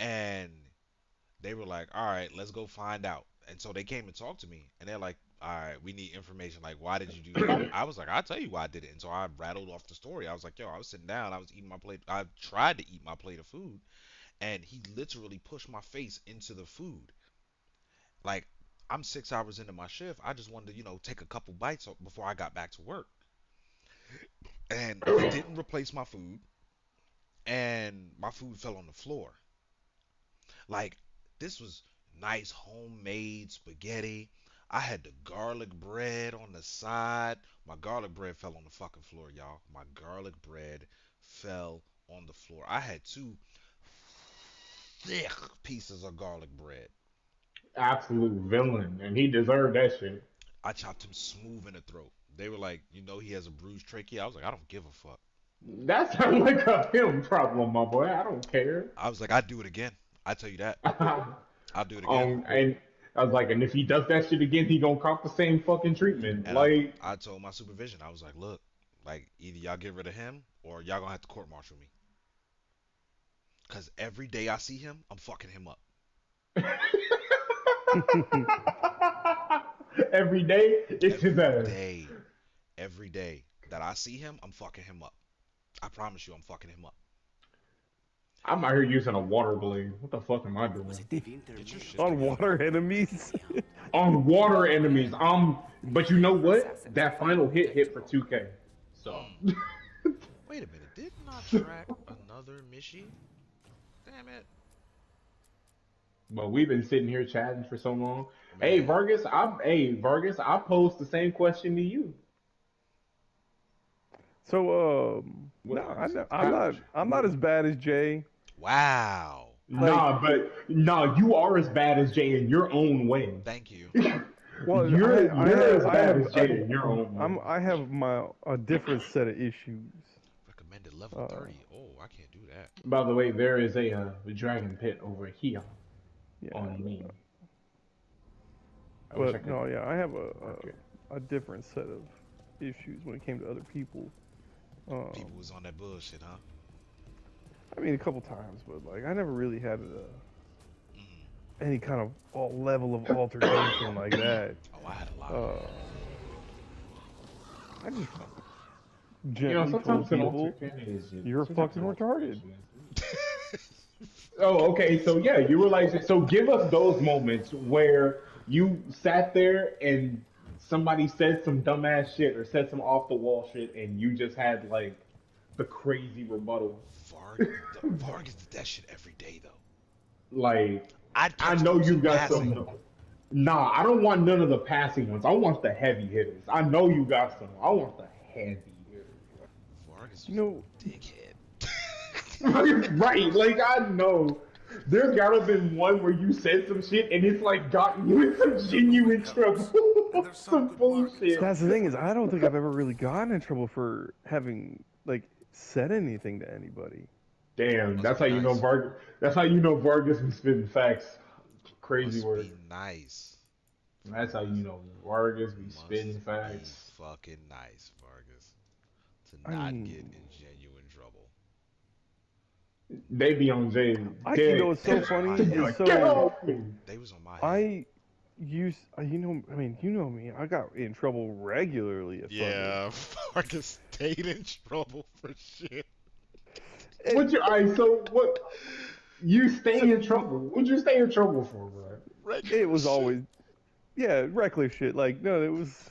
And They were like, all right, let's go find out. And so they came and talked to me, and they're like, all right, we need information. Like, why did you do that? I was like, I'll tell you why I did it. And so I rattled off the story. I was like, yo, I was sitting down, I was eating my plate. I tried to eat my plate of food, and he literally pushed my face into the food. Like, I'm 6 hours into my shift. I just wanted to, take a couple bites before I got back to work. And he didn't replace my food, and my food fell on the floor. Like, this was nice homemade spaghetti. I had the garlic bread on the side. My garlic bread fell on the fucking floor, y'all. My garlic bread fell on the floor. I had two thick pieces of garlic bread. Absolute villain, and he deserved that shit. I chopped him smooth in the throat. They were like, he has a bruised trachea. I was like, I don't give a fuck. That sounds like a him problem, my boy. I don't care. I was like, I'd do it again. I tell you that. I'll do it again. And I was like, and if he does that shit again, he gonna cop the same fucking treatment. And like, I told my supervision, I was like, look, like either y'all get rid of him or y'all gonna have to court martial me. Cause every day I see him, I'm fucking him up. every day, it's his ass. Every day that I see him, I'm fucking him up. I promise you, I'm fucking him up. I'm out here using a water blade. What the fuck am I doing? On water enemies? On water enemies. But you know what? That final hit for 2K. So. Wait a minute. Did not track another Mishi? Damn it. But we've been sitting here chatting for so long. Man. Hey Vargas, I posed the same question to you. So I'm not as bad as Jay. Wow. You are as bad as Jay in your own way. Thank you. Well, you're as bad as Jay in your own way. I have a different set of issues. Recommended level 30. Oh, I can't do that. By the way, there is a dragon pit over here on me. I have a different set of issues when it came to other people. People was on that bullshit, huh? I mean, a couple times, but like I never really had any kind of level of altercation like that. Oh, I had a lot. I just gently told people, you're fucking retarded. Oh, okay. So yeah, you were like, so give us those moments where you sat there and somebody said some dumbass shit or said some off the wall shit, and you just had like the crazy rebuttal. Vargas did that shit every day though. Like I know you got some. Nah, I don't want none of the passing ones. I want the heavy hitters. I know you got some. I want the heavy hitters. Vargas was a dickhead. Right, like I know. There's gotta been one where you said some shit and it's like gotten you in some genuine trouble. Some bullshit. That's the thing is, I don't think I've ever really gotten in trouble for having like said anything to anybody. Damn, that's how you know Vargas. That's how you know Vargas be spitting facts. Crazy word. Be nice. That's how you know Vargas be spitting facts. Be fucking nice, Vargas, to not get in genuine trouble. They be on Jay. You know what's so funny? They was on my head. You know me. I got in trouble regularly. Vargas stayed in trouble for shit. What? You stay in trouble. What'd you stay in trouble for, bro? It was always, reckless shit. Like, no, it was,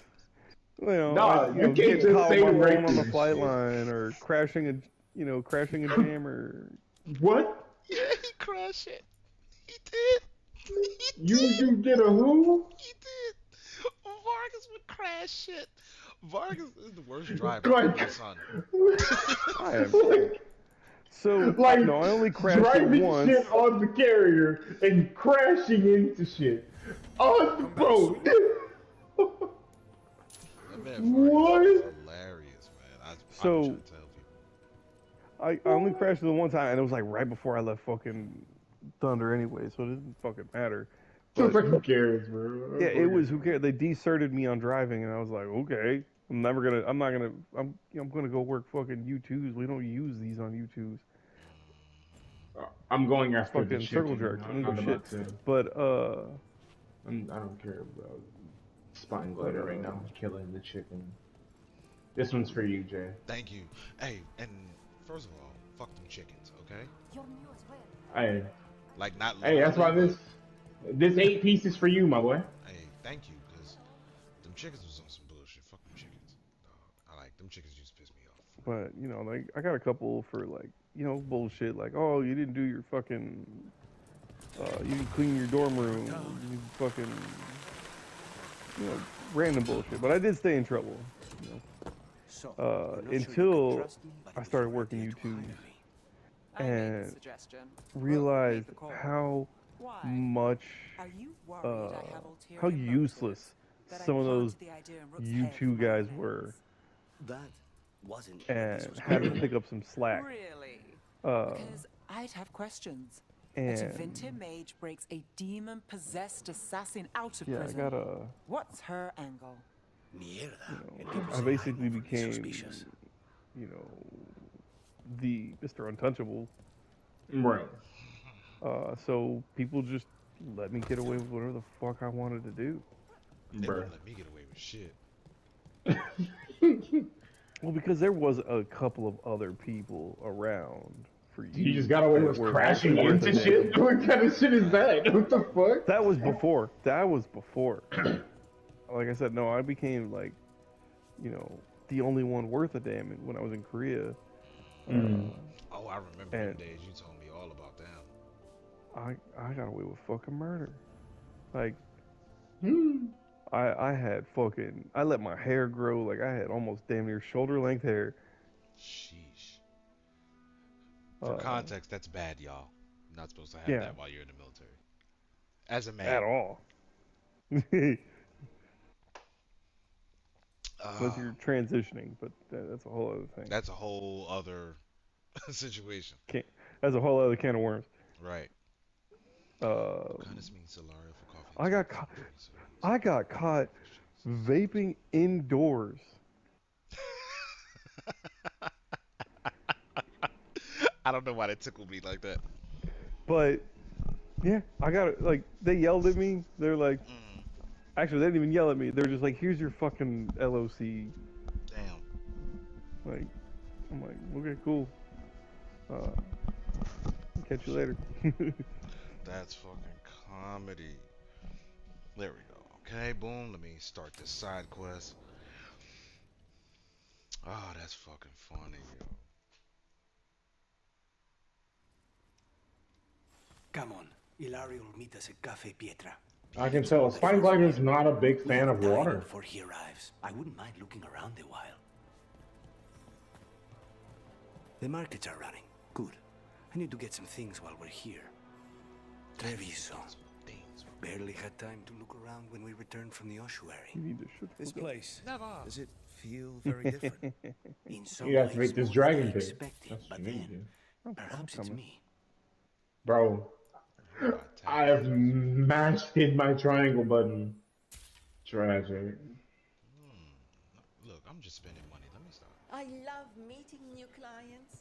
you can't just say on the flight line or crashing a jam or. What? Yeah, he crashed it. He did. You did a who? He did. Vargas would crash shit. Vargas is the worst driver in the sun. I am. So, I only crashed driving it once. Shit on the carrier and crashing into shit on the boat. What? Hilarious, man. I'm trying to tell people. I only crashed it one time, and it was like right before I left fucking Thunder anyway, so it doesn't fucking matter. But, who cares, bro? Yeah, it was who cares. They decerted me on driving, and I was like, okay, I'm gonna go work fucking U2s. We don't use these on U2s. I'm going after the fucking chicken. circle jerks. I'm I'm gonna not go about shit. to. But I don't care about spine glider right now. I'm killing the chicken. This one's for you, Jay. Thank you. Hey, and first of all, fuck them chickens, okay? Hey, Like not hey, that's why literally, this 8 pieces for you, my boy. but, hey, thank you, because them chickens was on some bullshit. Fuck them chickens. I like them chickens used to piss me off. but you know, like I got a couple for like bullshit. Like, oh, you didn't do your fucking. You didn't clean your dorm room. You fucking. Random bullshit. But I did stay in trouble. Until I started working YouTube and realized how much, how useless some of those YouTube guys were, That wasn't and had to pick up some slack. Really? Uh, Because I'd have questions. But and Vinter Mage breaks a demon-possessed assassin out of yeah, I prison. got a. What's her angle? I basically became, the Mr. Untouchable. Right. So people just let me get away with whatever the fuck I wanted to do. They Bruh. wouldn't let me get away with shit. Well, because there was a couple of other people around for you. You just got away with crashing into shit? What kind of shit is that? What the fuck? That was before. Like I said, no, I became like, the only one worth a damn when I was in Korea. Oh, I remember them days. You told me all about them. I got away with fucking murder. Like, I had fucking, I let my hair grow. Like, I had almost damn near shoulder length hair. Sheesh. For context, that's bad, y'all. You're not supposed to have that while you're in the military. As a man. At all. Unless you're transitioning, but that's a whole other thing. That's a whole other situation. That's a whole other can of worms. Right. Kindness means Solaria for coffee. I got caught vaping indoors. I don't know why that tickled me like that. But yeah, I got it. Like, they yelled at me. They're like, actually, they didn't even yell at me. They're just like, here's your fucking LOC. Damn. Like, I'm like, okay, cool. Catch you later. That's fucking comedy. There we go. Okay, boom. Let me start this side quest. Oh, that's fucking funny, yo. Come on, Ilario will meet us at Cafe Pietra. I can tell Spine Glider's not a big fan of water. Before he arrives, I wouldn't mind looking around a while. The markets are running. Good. I need to get some things while we're here. Treviso. Barely had time to look around when we returned from the ossuary. You need to shut the This fuck up. place, does it feel very different? In some You have to ways make this more dragon than I thing. expected, That's but what you need then, to do. perhaps it's me. Bro, I have mashed in my triangle button. Tragic. Look, I'm just spending money. Let me stop. I love meeting new clients.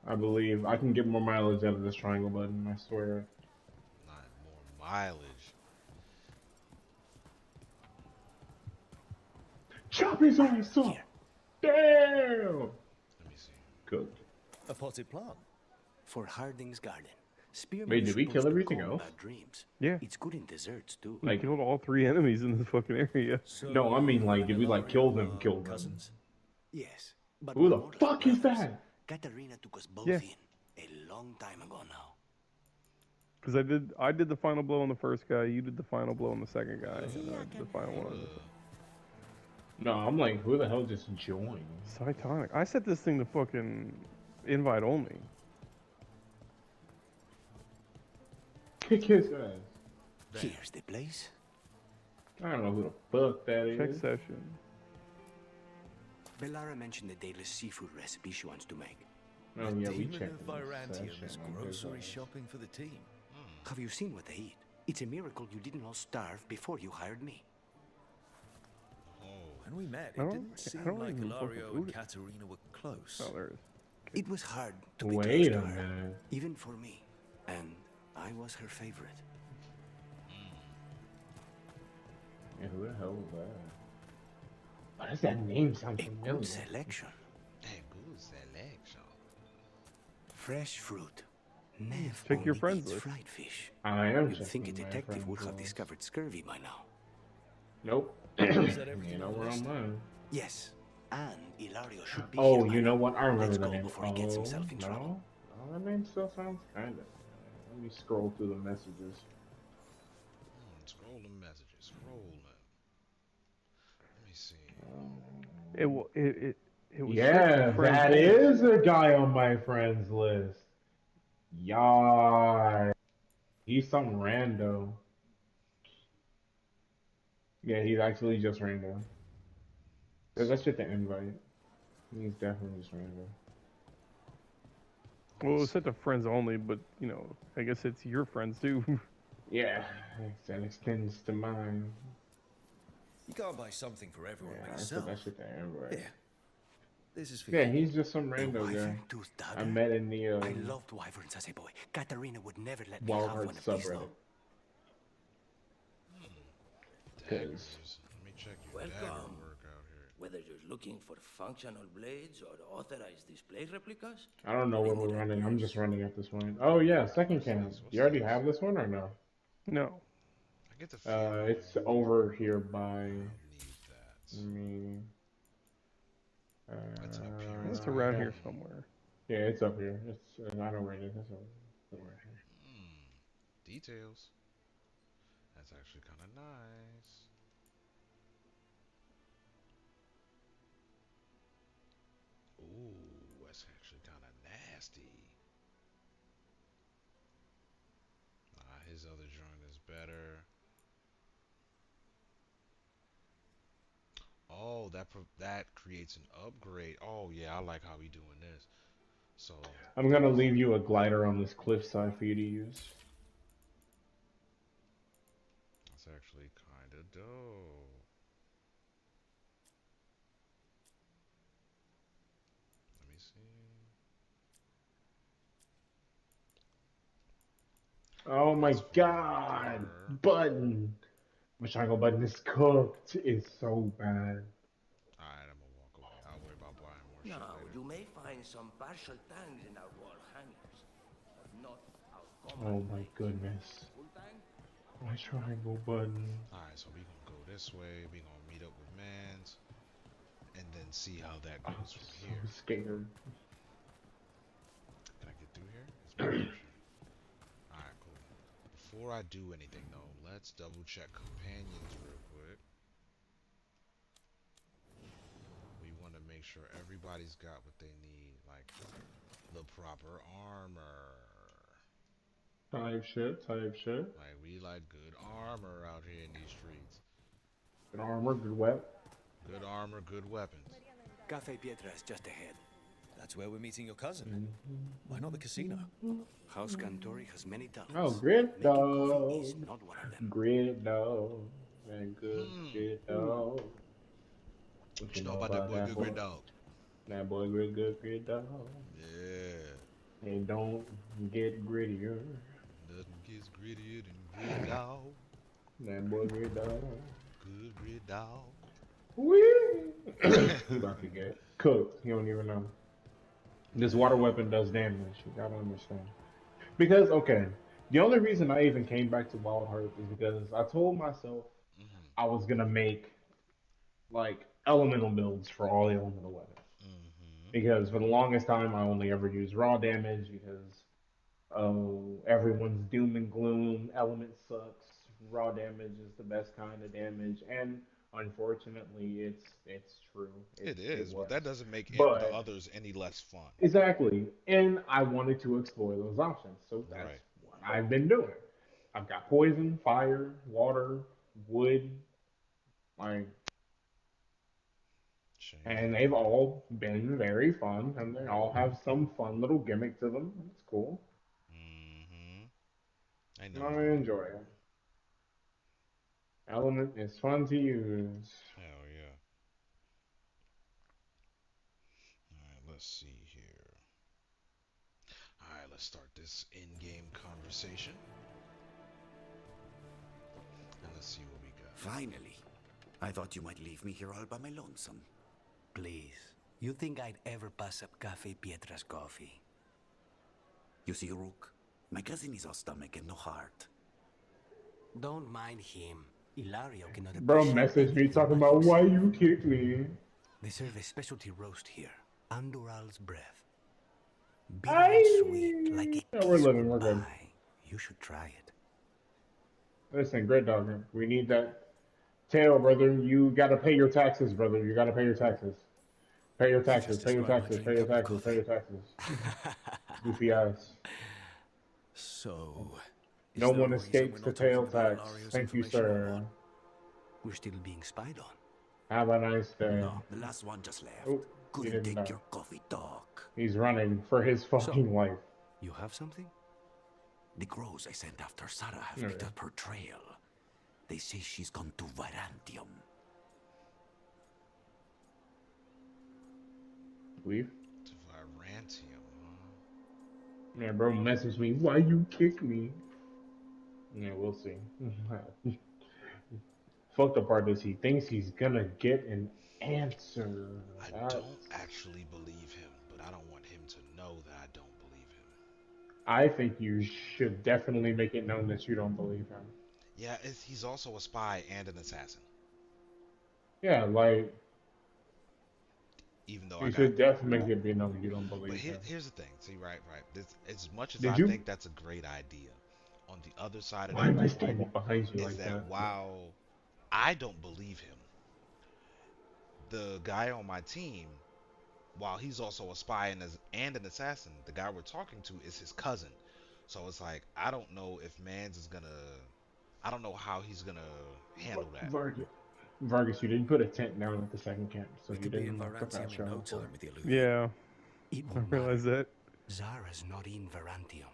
I believe I can get more mileage out of this triangle button, I swear. Not more mileage. Chop his ass off! Damn! Let me see. Cooked. A potted plant. For Harding's garden. Spearmint Wait, is did we kill supposed to everything calm else? bad dreams. Yeah. It's good in desserts too. We killed all 3 enemies in this fucking area. So, No, I mean, like, did we, like, kill them, kill them? cousins? Yes. But Who we're the more like fuck is brothers. that? Katarina took us both Yeah. in a long time ago now. Because I did the final blow on the first guy, you did the final blow on the second guy, and I did the final one on the No, I'm like, who the hell just joined? Cytonic. I set this thing to fucking invite only. Kick his ass. Here's the place. I don't know who the fuck that is. Check session. Bellara mentioned the daily seafood recipe she wants to make. Oh yeah, we Demon checked of this Virantium is session. grocery shopping for the team. Have you seen what they eat? It's a miracle you didn't all starve before you hired me. When we met, I it don't- didn't I seem don't like even fucking Ilario food and it. Katerina were close. Oh, there it is. It was hard to be close Wait to a her, minute. even for me, And I was her favorite. Yeah, who the hell was that? Why does that name sound A familiar? good selection. Hey, good selection. Fresh fruit. Nev Check your only friends eats list. fried fish. I am You'd think a checking my detective would friends have list. discovered scurvy by now. Nope. Is that You everything know on the where list? I'm at. Yes, and Ilario should be here Oh, by you know now. what? I remember Let's the go name. before he gets Oh, himself in trouble. no. No, that name still sounds kind of. Let me scroll through the messages. Scroll the messages. Scroll them. Let me see. It was checked for Yeah, friends that only. is a guy on my friends list. Yar. He's some rando. Yeah, he's actually just rando. That's just an invite. He's definitely just rando. Well, it was set to friends only, but I guess it's your friends too. Yeah, that extends to mine. You can't buy something for everyone Yeah, but I put yourself. that shit to invite. Here, this is for Yeah, you. he's just some A rando guy. wyvern-toothed I dagger? met in the I loved wyverns as a boy. Katarina would never let me Wild have Heart one of these, though. subreddit. Cause Daggers. Let me check your dagger Welcome. work out here. Whether you're looking for functional blades or authorized display replicas, I don't know you're what in the we're right running. I'm just place. running at this point. Oh yeah, second What's cam. this? What's You already this? have this one or no? No. I get the feeling It's over here by I'll need that. me. It's up here. It's It's hidden. around here somewhere. Yeah, it's up here. It's I know where it is. It's over here. Details. That's actually kind of nice. Ooh, that's actually kind of nasty. His other joint is better. Oh, that creates an upgrade. Oh yeah, I like how we doing this. So I'm gonna leave you a glider on this cliffside for you to use. that's actually kind of dope. Let me see. Oh my That's for god, her. button. My triangle button is cooked. It's so bad. Alright, I'm gonna walk away. I'll worry about buying more shit Now, later. you may find some partial tanks in our wall hangars, but not our Oh common my blades. goodness. Full tank? My triangle button. Alright, so we gonna go this way. We gonna meet up with Mans, and then see how that I'm goes from so here. scared. Can I get through here? It's potion. Alright, cool. Before I do anything though, let's double check companions real quick. We want to make sure everybody's got what they need, like the proper armor. Type shit, type shit. Like we like good armor out here in these streets. Good armor, good weapon. Good armor, good weapons. Cafe Pietra is just ahead. That's where we're meeting your cousin. Why not the casino? House Cantori has many talents. Oh, grid Making coffee dog. is not one of them. Grid dog. That good grid dog. What you know about that boy, good great dog? That boy, good grid dog. Yeah. And don't get grittier. Nothing gets grittier than grid dog. That boy, grid dog. Good grid dog. Wee! He about to get cooked. He don't even know. This water weapon does damage. You gotta understand. Because, okay, the only reason I even came back to Wild Heart is because I told myself I was gonna make, like, elemental builds for all the elemental weapons. Because for the longest time, I only ever used raw damage because, oh, everyone's doom and gloom, element sucks, raw damage is the best kind of damage, and unfortunately, it's true. It It is, but was. that doesn't make the But others any less fun. exactly. And I wanted to explore those options. So that's Right. what I've been doing. I've got poison, fire, water, wood, like, and they've all been very fun, and they all have some fun little gimmick to them. It's cool. I know I you like enjoy it. Element is fun to use. Hell yeah. Alright, let's see here. Alright, let's start this in-game conversation. And let's see what we got. Finally. I thought you might leave me here all by my lonesome. Please. You think I'd ever pass up Cafe Pietra's coffee? You see, Rook, my cousin is all stomach and no heart. Don't mind him. Ilario cannot Bro appreciate messaged me anything talking but about why himself. you kicked me. They serve a specialty roast here. Andoral's breath. Bitter and sweet, like a No, we're kiss living, we're good. goodbye. You should try it. Listen, Grid Dog, we need that tail, brother. You gotta pay your taxes, brother. You gotta pay your taxes. Pay your taxes, pay your taxes, pay your taxes, pay your taxes. Goofy eyes. So, no one escapes the tail tax. Thank you, sir. We're still being spied on. Have a nice day. No, the last one just left. Oh, couldn't take your coffee talk. He's running for his fucking life. You have something? The crows I sent after Sarah have picked up her trail. They say she's gone to Varantium. Leave? To Virantium, huh? Yeah, bro messaged me, why you kick me? Yeah, we'll see. Fucked up part is he thinks he's gonna get an answer. I don't actually believe him, but I don't want him to know that I don't believe him. I think you should definitely make it known that you don't believe him. Yeah, he's also a spy and an assassin. Yeah, like... Even though you should definitely make it be known you don't believe but him. Here's the thing. See, right. As much as I think that's a great idea, on the other side of why am I standing behind you like that? While I don't believe him, the guy on my team, while he's also a spy and an assassin, the guy we're talking to is his cousin. So it's like, I don't know if Mans is gonna... I don't know how he's gonna handle that. Vargas, you didn't put a tent down at the second camp, so you didn't put that in no time with the illusion. Yeah. I realize that. Zara's not in Varantium.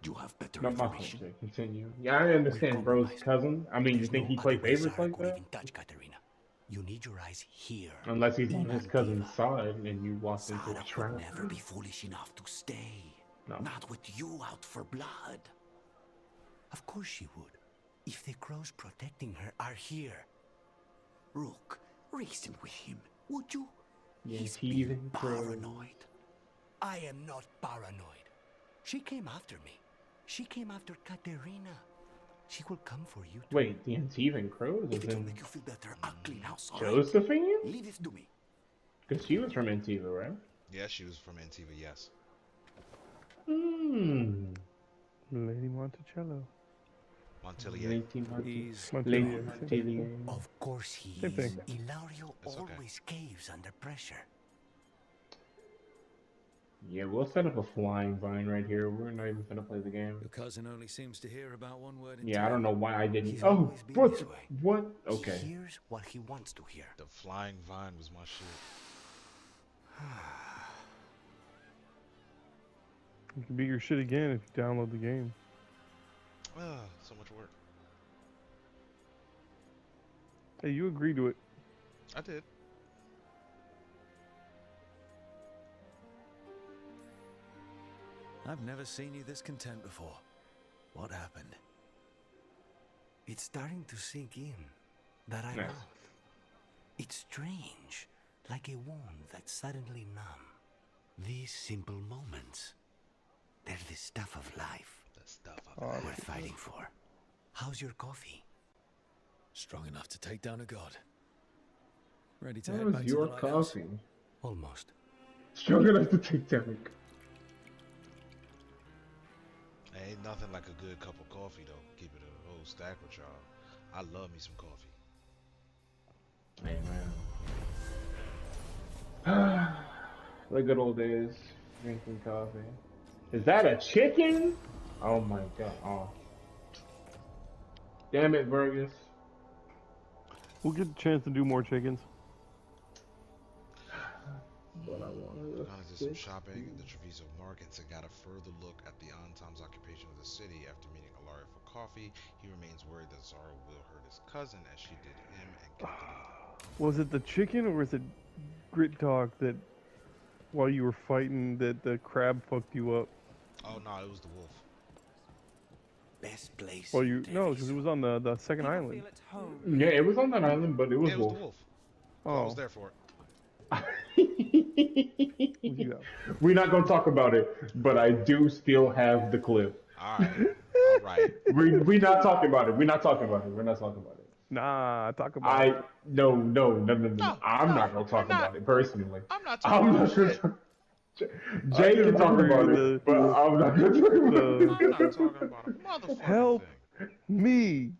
You have better Not my information. fault, continue. Yeah, I understand, bro's cousin. I mean, you think he plays favorites like that? Touch Katerina. You need your eyes here. Unless he's on his cousin's side and you walked into a trap. Would never be foolish enough to stay. No. Not with you out for blood. Of course she would. If the crows protecting her are here. Rook, reason with him, would you? He's being paranoid. I am not paranoid. She came after me. She came after Katerina. She will come for you too. Wait, the Antivan crows? If it will make you feel better, I'll clean house. Josephine? Leave it to me. Because she was from Antiva, right? Yeah, she was from Antiva, yes. Lady Monticello. Montilier. Montilier. Of course he Same is. thing. Ilario always caves under pressure. Yeah, we'll set up a flying vine right here. We're not even gonna play the game. Your cousin only seems to hear about one word in Yeah, I don't know why I didn't. He's Oh, always been what? this way. What? Okay. He hears what he wants to hear. The flying vine was my shit. You can beat your shit again if you download the game. So much work. Hey, you agreed to it. I did. I've never seen you this content before. What happened? It's starting to sink in that I'm Nice. out. It's strange, like a wound that's suddenly numb. These simple moments, they're the stuff of life. The stuff of worth fighting for. How's your coffee? Strong enough to take down a god. Ready to That head was back your to the lighthouse? coffee. Almost. Strong enough to take down. Ain't nothing like a good cup of coffee though. Keep it a whole stack with y'all. I love me some coffee. Amen. The good old days, drinking coffee. Is that a chicken? Oh my god. Oh. Damn it, Vargas. We'll get a chance to do more chickens. What I wanted. Gonna do some shopping in the Treviso markets and got a further look at the Antom's occupation of the city. After meeting Ilaria for coffee, he remains worried that Zara will hurt his cousin as she did him and Katerina. Was it the chicken or was it Grit Talk that while you were fighting that the crab fucked you up? Oh no, it was the wolf. Best place. Well, no, because it was on the second People island. feel at home. Yeah, it was on that island, but it was Yeah, it was the wolf. wolf. Oh, So I was there for it. what'd you got? We're not gonna talk about it, but I do still have the clip. All right. All right. We're not talking about it. We're not talking about it. We're not talking about it. Nah, talk about it. No. No, I'm no, not gonna talk we're not. about it personally. I'm not talking about shit. Jay can talk about remember it, but I'm not gonna talk about I'm it. not talking about a motherfucking Help thing. me.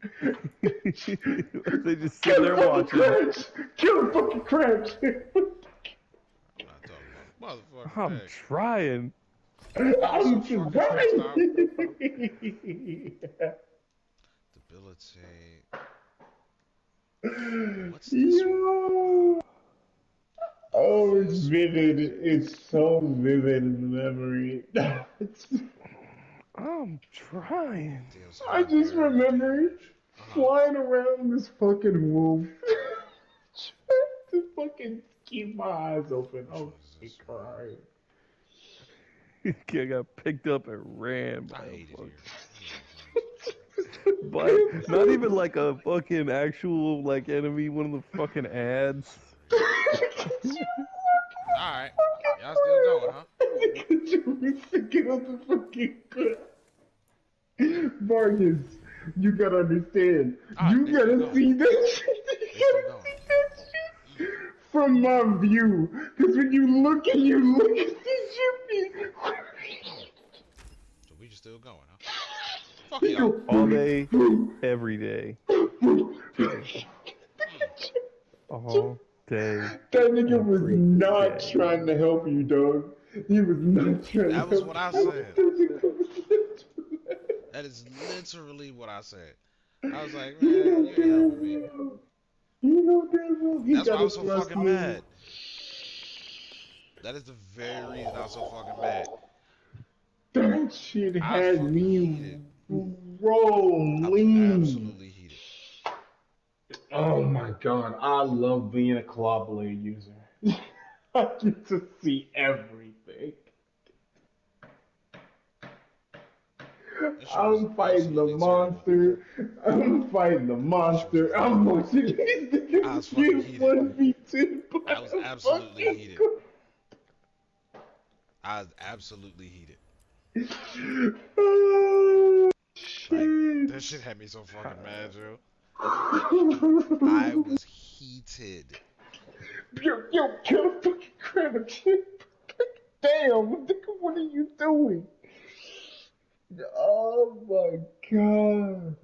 They just sit Kill there the fucking watching. crabs! Kill the fucking crabs! I'm not talking about a motherfucking I'm thing. trying. I'm fucking trying! Debilitate. What's this one? Yo! Oh, it's vivid. It's so vivid in memory. I'm trying. Deals I high just barrier remember damage. flying around this fucking wolf. Trying to fucking keep my eyes open. Which Oh, one is this one? crying. Kid got picked up and ran by I a hate it fuck. here. But not even like a fucking actual like enemy, one of the fucking ads. Alright. Y'all still going, huh? Could you be thinking of the fucking crap? Vargas, you gotta understand. You gotta see that shit. You gotta see that shit from my view. Because when you look at the shit. So we just still going, huh? Fuck y'all. All day, every day. All day. That nigga was every not day. trying to help you, dog. He was not trying to That help was you. what I said. That is literally what I said. I was like, man, you ain't helping me. You know damn well he That's why I gotta was so trust fucking me. mad. That is the very reason I was so fucking mad. That shit I was had fucking me heated. I was rolling. absolutely heated. Oh my god, I love being a claw blade user. I get to see everything. That shit was I'm fighting the absolutely terrible. monster. I'm fighting the monster. I'm watching these I was niggas fucking get heated. 1v2 by I was a absolutely fucking heated. I was absolutely heated. Oh, Like, shit. that shit had me so fucking mad, Joe. I was heated. Yo, kill the fucking crab. Damn, what are you doing? Oh my god.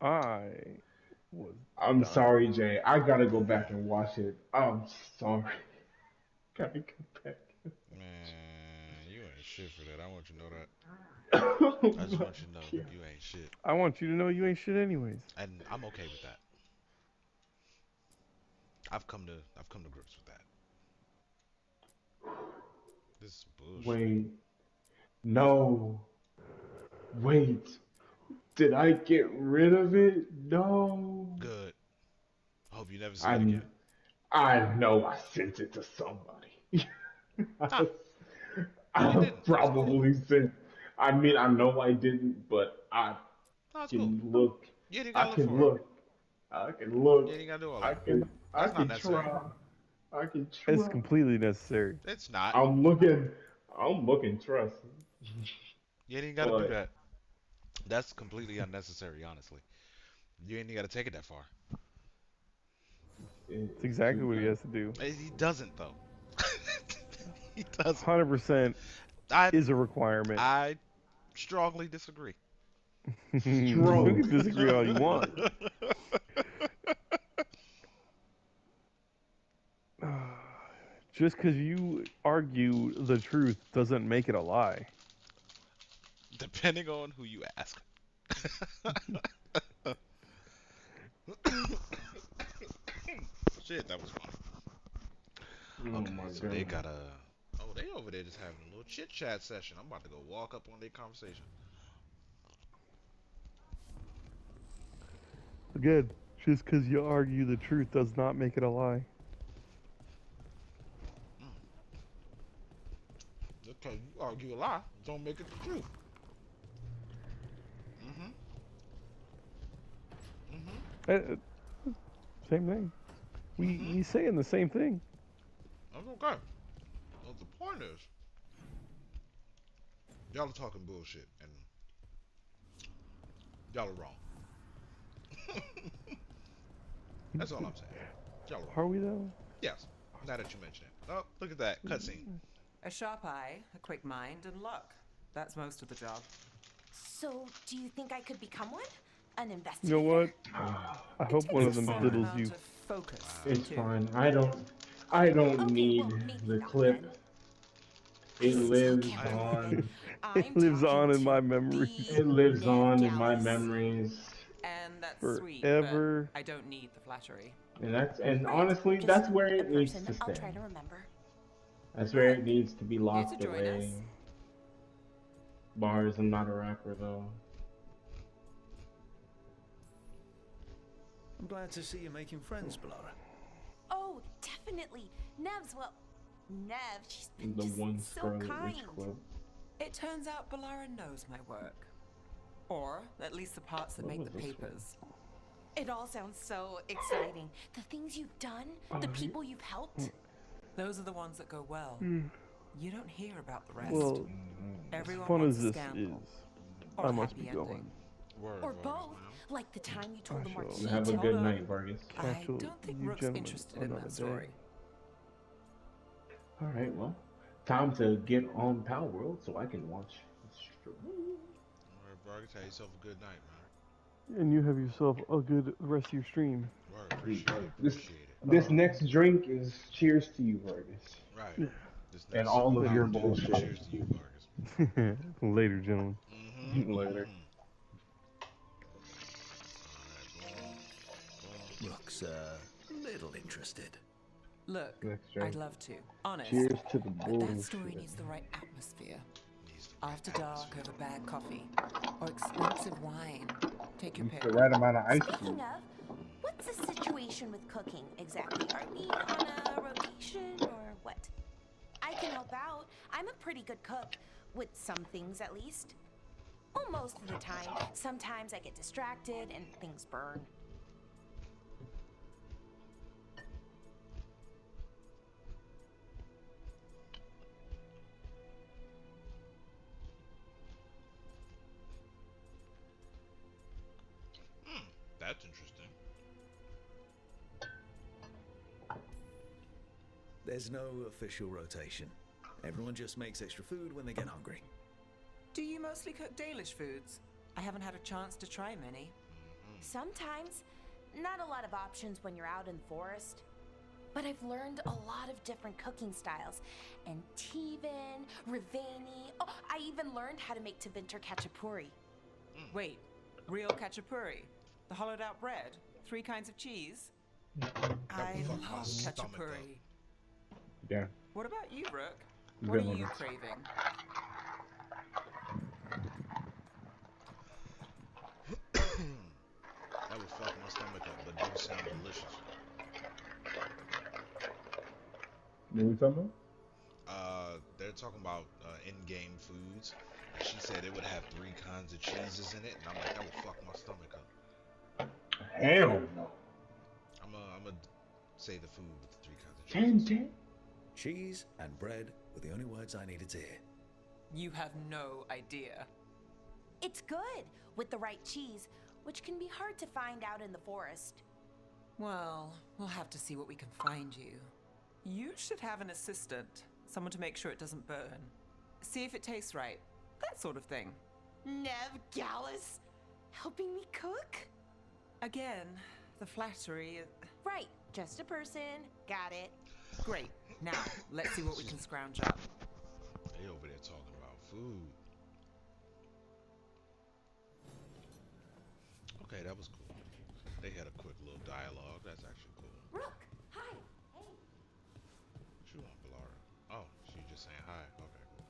I was. I'm done. sorry, Jay. I gotta go back and watch it. I'm sorry. Gotta go back. Man, you ain't shit for that. I want you to know that. Oh I just my want you to know God. you ain't shit. I want you to know you ain't shit anyways. And I'm okay with that. I've come to grips with that. This is bullshit. Wait. No. Wait. Did I get rid of it? No. Good. I hope you never see it again. I know I sent it to somebody. I didn't. probably sent. I mean, I know I didn't, but I No, it's can cool. look. You ain't I gotta look can for it. look. I can look. You ain't gotta do all I that. can. I That's not can necessary. try. I can try. It's completely necessary. It's not. I'm looking. Trust. You ain't gotta do But that. That's completely unnecessary, honestly. You ain't gotta take it that far. It's exactly what he has to do. He doesn't though. He doesn't. 100% I is a requirement. I strongly disagree. You can disagree all you want. Just because you argue the truth doesn't make it a lie. Depending on who you ask. Shit, that was fun. Okay, so they got a. Oh, they over there just having a little chit chat session. I'm about to go walk up on their conversation. Again, just because you argue the truth does not make it a lie. Okay, you argue a lie, don't make it the truth. Mm-hmm. Mm-hmm. Same thing. We Mm-hmm. we saying the same thing. That's okay. Well, the point is, y'all are talking bullshit, and y'all are wrong. That's all I'm saying. Y'all are wrong. Are we though? Yes. Now that you mention it. Oh, look at that cutscene. A sharp eye, a quick mind, and luck. That's most of the job. So, do you think I could become one? An You investigator? know what? I It hope one takes of a them certain diddles you. amount of focus, It's too. fine. I don't Okay, need well, maybe the not clip. then. It I still lives can't believe it. on. I'm It lives talking on in to my memories the It lives Nev on in my Gallus. memories. And that's sweet, forever. but I don't need the flattery. And Right, honestly, just that's where a it needs person to I'll stay. try to remember. That's where it needs to be Here to locked join away. us. Bars, I'm not a rapper though. I'm glad to see you making friends, Blara. Oh, definitely. Nev's, well, Nev, she's been The just one so Scarlet kind. Witch Club. It turns out Balara knows my work. Or at least the parts that make the papers. It all sounds so exciting. The things you've done, the people you've helped. Those are the ones that go well. You don't hear about the rest. Well, Everyone as fun wants as a this scandal. is, Or I a must happy be ending. going. Word, Or word, both, man. like the time you told the shall Marquis. Have a Hold good on. night, Vargas. I Catch you don't think you Rook's gentlemen interested in another that day. story. Alright, well. Time to get on Power World so I can watch the stream. Alright, Vargas, have yourself a good night, man. And you have yourself a good rest of your stream. Word, appreciate it, This appreciate it. this next drink is cheers to you, Vargas. Right. This And next all of your Mountain Dew is bullshit. cheers to you, Vargas. Later, gentlemen. Mm-hmm. Later. Mm-hmm. Alright, boom, boom. Rook's little interested. Look, Next drink. I'd love to. Honest. Cheers to the But that story bullshit. needs the right atmosphere. Needs the right After dark over bad coffee. Or expensive wine. Take your It's pick. the right amount of ice Speaking cream. of, what's the situation with cooking exactly? Are we on a rotation or what? I can help out. I'm a pretty good cook, with some things at least. Well, most of the time. Sometimes I get distracted and things burn. That's interesting. There's no official rotation. Everyone just makes extra food when they get hungry. Do you mostly cook Dalish foods? I haven't had a chance to try many. Sometimes. Not a lot of options when you're out in the forest. But I've learned a lot of different cooking styles. And Tivan, Rivani. Oh, I even learned how to make Tevinter Khachapuri. Wait, real khachapuri? The hollowed out bread? 3 kinds of cheese? I fuck my love stomach khachapuri. Yeah. What about you, Rook? Good What are one. you craving? That would fuck my stomach up, but do sound delicious. What are we talking They're talking about in-game foods. And she said it would have 3 kinds of cheeses in it, and I'm like, that would fuck my stomach up. about? Hell no. I'm gonna say the food with the 3 kinds of cheeses. 10. Cheese and bread were the only words I needed to hear. You have no idea. It's good with the right cheese, which can be hard to find out in the forest. Well, we'll have to see what we can find you. You should have an assistant, someone to make sure it doesn't burn. See if it tastes right. That sort of thing. Nev Gallus, helping me cook? Again, the flattery. Right, just a person. Got it. Great. Now, let's see what we can scrounge up. They over there talking about food. Okay, that was cool. They had a quick little dialogue. That's actually cool. Rook, hi. Hey. What you want, Balara? Oh, she just saying hi. Okay, cool.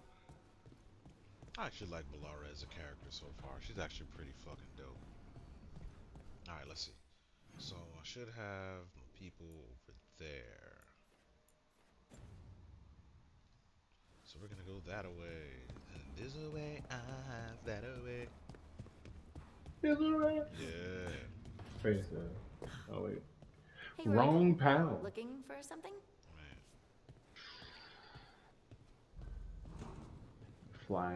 I actually like Balara as a character so far. She's actually pretty fucking dope. Alright, let's see. So, I should have people over there. So, So we're gonna go that away. This away, that away. Is it right? Yeah. Face oh wait. Hey, Wrong Rook. pal. Looking for something? Man. Fly.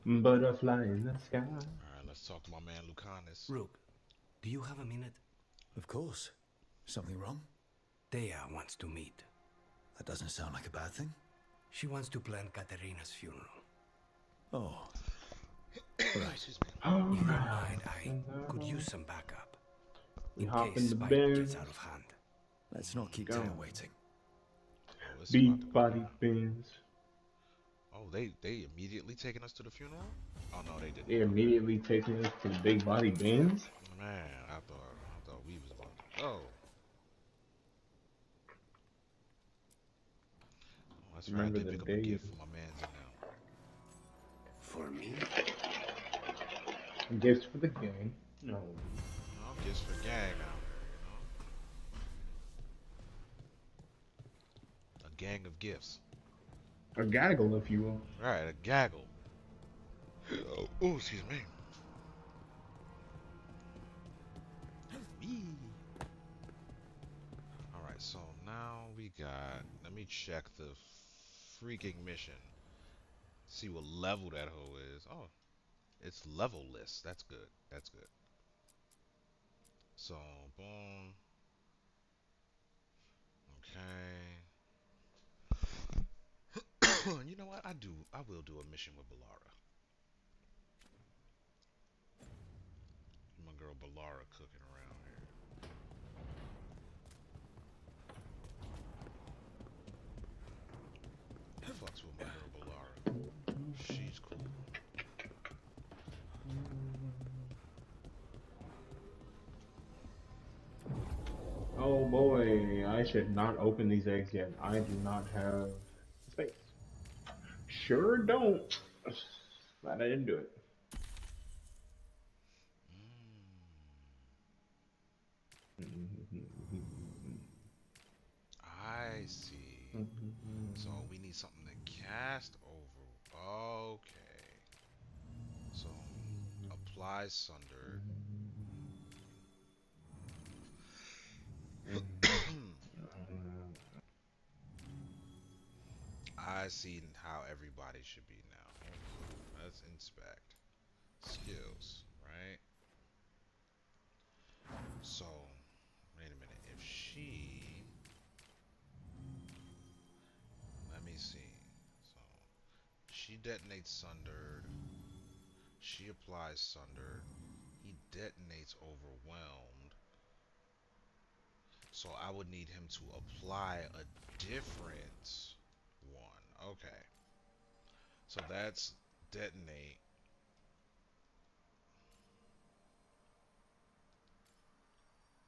Butterfly in the sky. Alright, let's talk to my man Lucanus. Rook, do you have a minute? Of course. Something wrong? Dea wants to meet. That doesn't sound like a bad thing. She wants to plan Katerina's funeral. Oh. Right. Excuse me. If you don't mind, I could use some backup. We In hop case in the Spike Benz. gets out of hand. Let's not keep Go. Dea waiting. Oh, it's about to Big go body down. fins. Oh, they immediately taking us to the funeral? Oh no, they didn't. They immediately taking us to the big body bins. Man, I thought we was about to go. Oh, that's right. I Remember did the pick up a days. gift for my man's in now. For me? Gifts for the gang. No. No, gifts for gang out here, A gang of gifts. A gaggle, if you will. Right, a gaggle. Oh, excuse me. Alright, so now we got... Let me check the freaking mission. See what level that hoe is. Oh, it's level-less. That's good. That's good. So, boom. Okay. You know what? I will do a mission with Balara. My girl Balara cooking around here. Fucks with my girl Balara. She's cool. Oh boy, I should not open these eggs yet. I do not have space. Sure don't. Glad I didn't do it. I see. So we need something to cast over. Okay. So apply sundered. I see how everybody should be now. Let's inspect skills, right? So, wait a minute. If she, let me see. So, she detonates sundered. She applies sundered. He detonates overwhelmed. So I would need him to apply a different one. Okay. So that's detonate.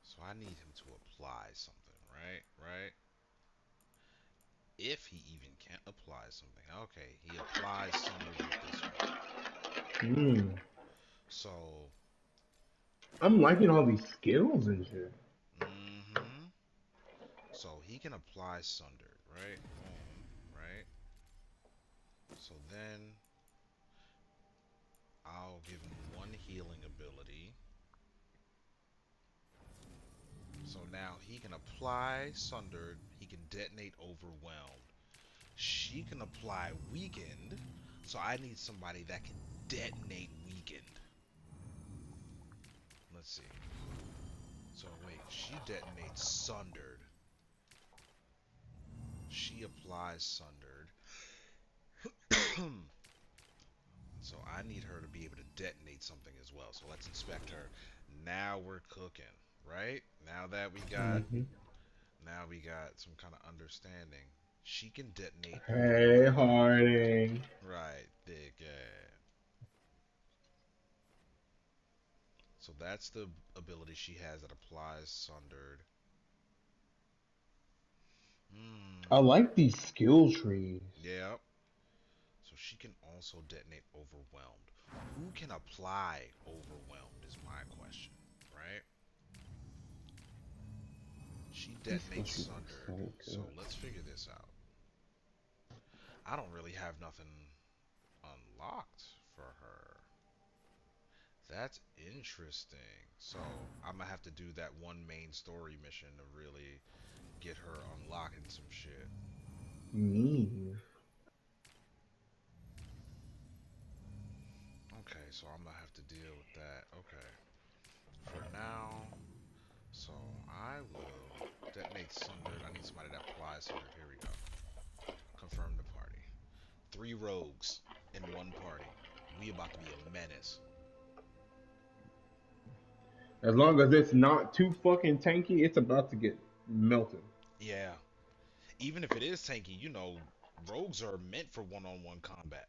So I need him to apply something, right? Right? If he even can apply something. Okay, he applies something with this one. So I'm liking all these skills and shit. So he can apply sundered, right? Right? So then I'll give him one healing ability. So now he can apply sundered, he can detonate overwhelmed. She can apply weakened, so I need somebody that can detonate weakened. Let's see. So wait, she detonates sundered. She applies sundered. So I need her to be able to detonate something as well. So let's inspect her. Now we're cooking, right? Now that we got some kind of understanding. She can detonate. Hey, Harding. Right, thick, yeah. So that's the ability she has that applies sundered. I like these skill trees. Yep. So she can also detonate overwhelmed. Who can apply overwhelmed is my question, right? She detonates sundered. So let's figure this out. I don't really have nothing unlocked for her. That's interesting. So I'm gonna have to do that one main story mission to really get her unlocking some shit. Neve. Okay, so I'm gonna have to deal with that. Okay. For now, so I will detonate Sundered. I need somebody that applies Sundered. Here we go. Confirm the party. 3 rogues in one party. We about to be a menace. As long as it's not too fucking tanky, it's about to get melted. Yeah. Even if it is tanky, rogues are meant for one-on-one combat.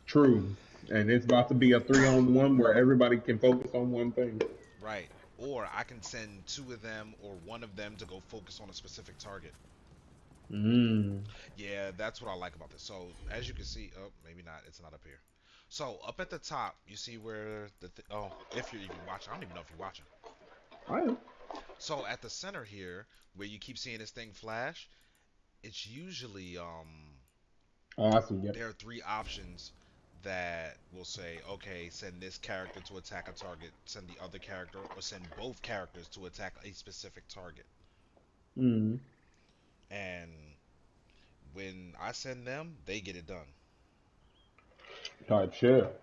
True. And it's about to be a 3-on-1 where everybody can focus on one thing. Right. Or I can send 2 of them or one of them to go focus on a specific target. Yeah, that's what I like about this. So, as you can see, oh, maybe not. It's not up here. So, up at the top, you see where if you're even watching. I don't even know if you're watching. I am. So, at the center here, where you keep seeing this thing flash, it's usually, Oh, I see, yep. there are 3 options that will say, okay, send this character to attack a target, send the other character, or send both characters to attack a specific target. And when I send them, they get it done. Type shit.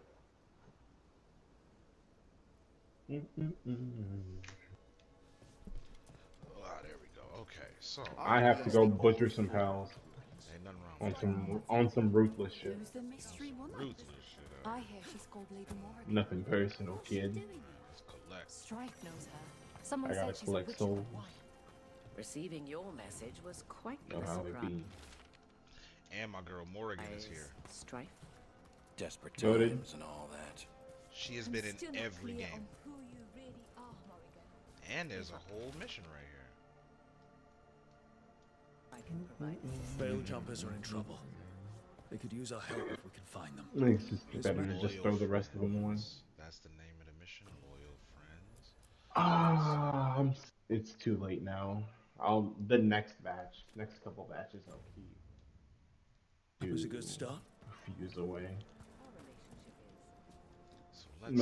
There we go. Okay, so I have to go butcher some cows. Ain't nothing wrong. On some ruthless shit. Who's the mystery woman? Ruthless shit. I hear she's called Lady Morgan. Nothing personal, kid. Let's collect. Strife knows her. Someone I gotta said she's a collect witch souls. Receiving your message was quite Know the how it surprise. be. And my girl Morrigan is here. Strife. Desperate Goated. times and all that. She has been in every game. And there's a whole mission right here. I can provide. Veil jumpers are in trouble. They could use our help if we can find them. I think it's just better to just throw the rest of them on. That's the name of the mission, Loyal Friends. It's too late now. The next couple batches I'll keep. It was a good start. Fuse away. So let's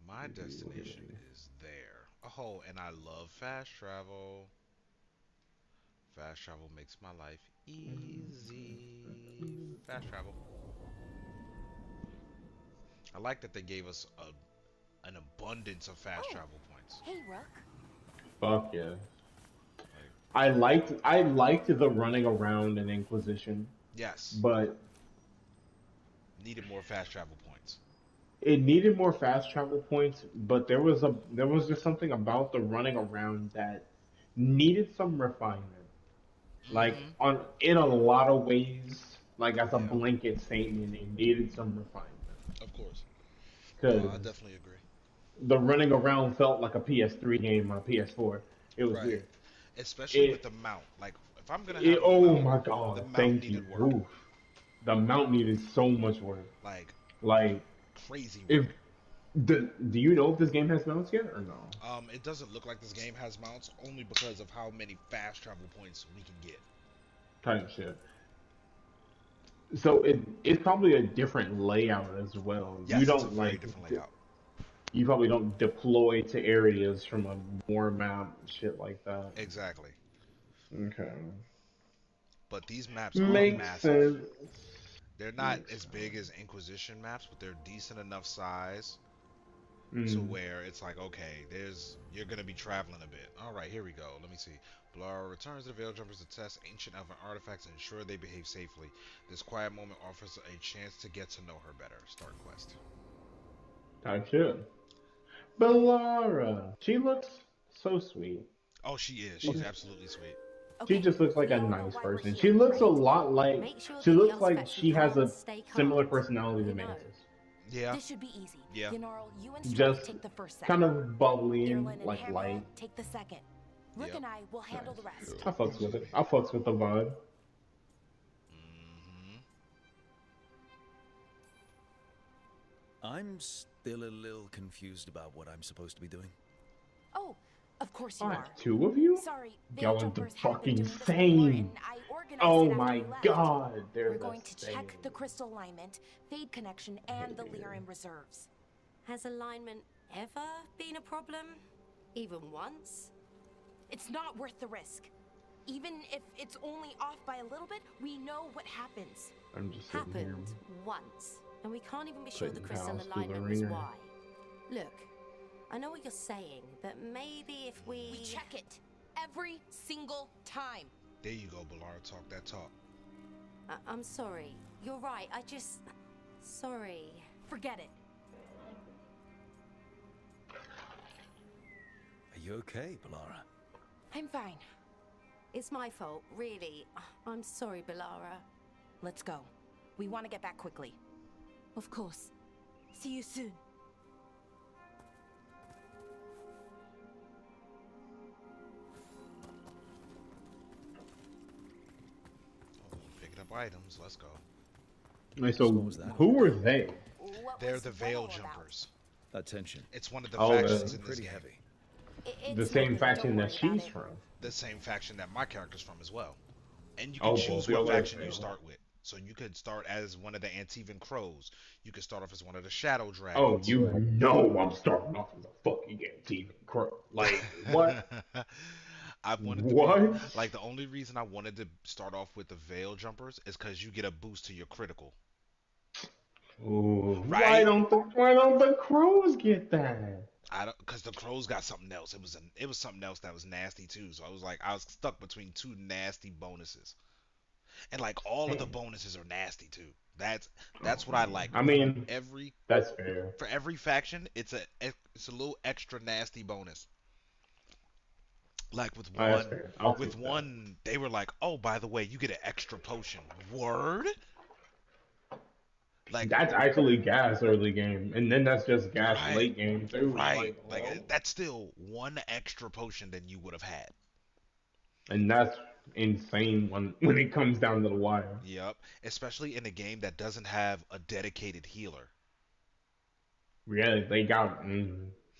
my destination is there. Oh, and I love fast travel. Fast travel makes my life easy. Fast travel. I like that they gave us an abundance of fast travel points. Hey, Rook. Fuck yeah. I liked the running around in Inquisition. Yes. But needed more fast travel points. It needed more fast travel points, but there was just something about the running around that needed some refinement. Like in a lot of ways, like as a blanket statement, it needed some refinement. Of course. Because I definitely agree. The running around felt like a PS3 game or a PS4. It was weird. Especially with the mount. Like if I'm gonna have my god, thank you. Oof. The mount needed so much work. Like crazy work. Do you know if this game has mounts yet or no? It doesn't look like this game has mounts only because of how many fast travel points we can get. Kind of shit. So it's probably a different layout as well. Yes, you don't it's a very different layout. You probably don't deploy to areas from a war map, shit like that. Exactly. Okay. But these maps are massive. Sense. They're not as big as Inquisition maps, but they're decent enough size to where it's like, okay, you're gonna be traveling a bit. All right, here we go. Let me see. Blar returns to the Veil Jumpers to test ancient elven artifacts and ensure they behave safely. This quiet moment offers a chance to get to know her better. Start quest. Type shit. Belara. She looks so sweet. Oh, she is. She's absolutely sweet. She just looks like a nice person. She looks a lot like. She looks like she has a similar personality to Mantis. Yeah. This should be easy. Yeah. Yenarl, you and Just take the first set. kind of bubbly, like Hammer light. Take the second. Rook and I will handle the rest. I fucks with it. I fucks with the vibe. I'm still a little confused about what I'm supposed to be doing. Oh, of course you are. 2 of you? Sorry, y'all are the fucking same. organized Oh it after my we left. god, they're We're the going to same. check the crystal alignment, fade connection, and the lyrium reserves. Has alignment ever been a problem? Even once? It's not worth the risk. Even if it's only off by a little bit, we know what happens. I'm just sitting here. Happened once, and we can't even be sure the Putting crystal pals through the alignment was ringer. why. Look, I know what you're saying, but maybe if we... We check it every single time. There you go, Ballard. Talk that talk. I'm sorry. You're right. I just... Sorry. Forget it. Are you okay, Balara? I'm fine. It's my fault, really. I'm sorry, Balara. Let's go. We want to get back quickly. Of course. See you soon. Picking up items. Let's go. Wait, so who were they? They're the Veil Jumpers. That tension. It's one of the Oh, factions in this pretty game. heavy. The same faction that she's from. The same faction that my character's from as well. And you Oh, can choose well, what the other faction you Veil. start with. So you could start as one of the Antivan Crows. You could start off as one of the Shadow Oh, Dragons. you know I'm starting off with a fucking Antivan Crow. Like, what? I wanted to What? Be, like the only reason I wanted to start off with the Veil Jumpers is because you get a boost to your critical. Ooh, Right? why don't the crows get that? I don't, because the Crows got something else. It was something else that was nasty too. So I was stuck between two nasty bonuses, and like all of the bonuses are nasty too. That's what I like. I mean, Every that's fair. For every faction, it's a little extra nasty bonus. Like with That's one, fair. I'll take that. they were like, "Oh, by the way, you get an extra potion." Word? Like That's actually gas early game, and then that's just gas right, late game too. right. Like, Like that's still one extra potion than you would have had. and that's insane when it comes down to the wire. Yep. Especially in a game that doesn't have a dedicated healer. Yeah, they got.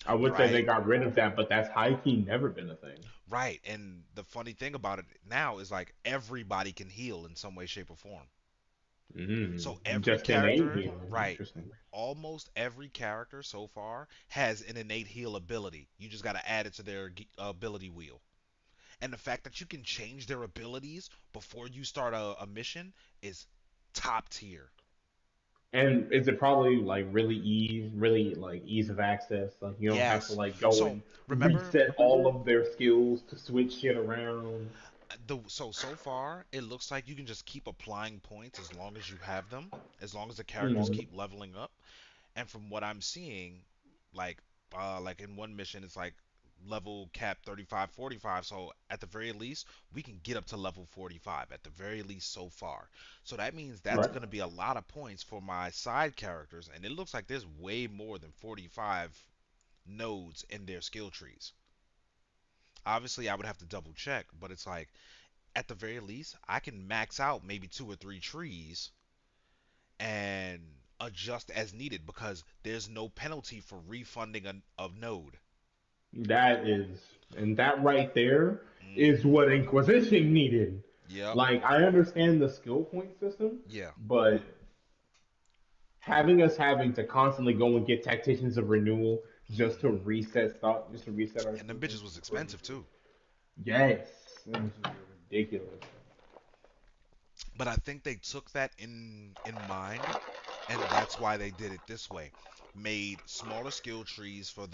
I would say they Right? got rid of that, but that's high key never been a thing. Right. And the funny thing about it now is like everybody can heal in some way, shape, or form. So every Just innate character, healing. right? Interesting. Almost every character so far has an innate heal ability. You just got to add it to their ability wheel. And the fact that you can change their abilities before you start a mission is top tier. And is it probably like really like ease of access? Like you don't have to Yes. like go So and remember reset all of their skills to switch shit around. so far it looks like you can just keep applying points as long as you have them, as long as the characters Mhm. keep leveling up. And from what I'm seeing, like like in one mission it's like level cap 35 45, so at the very least we can get up to level 45 at the very least so far. So that means that's Right. going to be a lot of points for my side characters, and it looks like there's way more than 45 nodes in their skill trees. Obviously I would have to double check, but it's like at the very least I can max out maybe two or three trees and adjust as needed because there's no penalty for refunding a node. That is, and that right there is Hmm. what Inquisition needed. Yep. Like I understand the skill point system, Yeah. but having us having to constantly go and get tacticians of renewal just to Hmm. reset stuff, just to reset our And them skills bitches is was expensive crazy. too. Yes, this is ridiculous. But I think they took that in mind, and that's why they did it this way. Made smaller skill trees for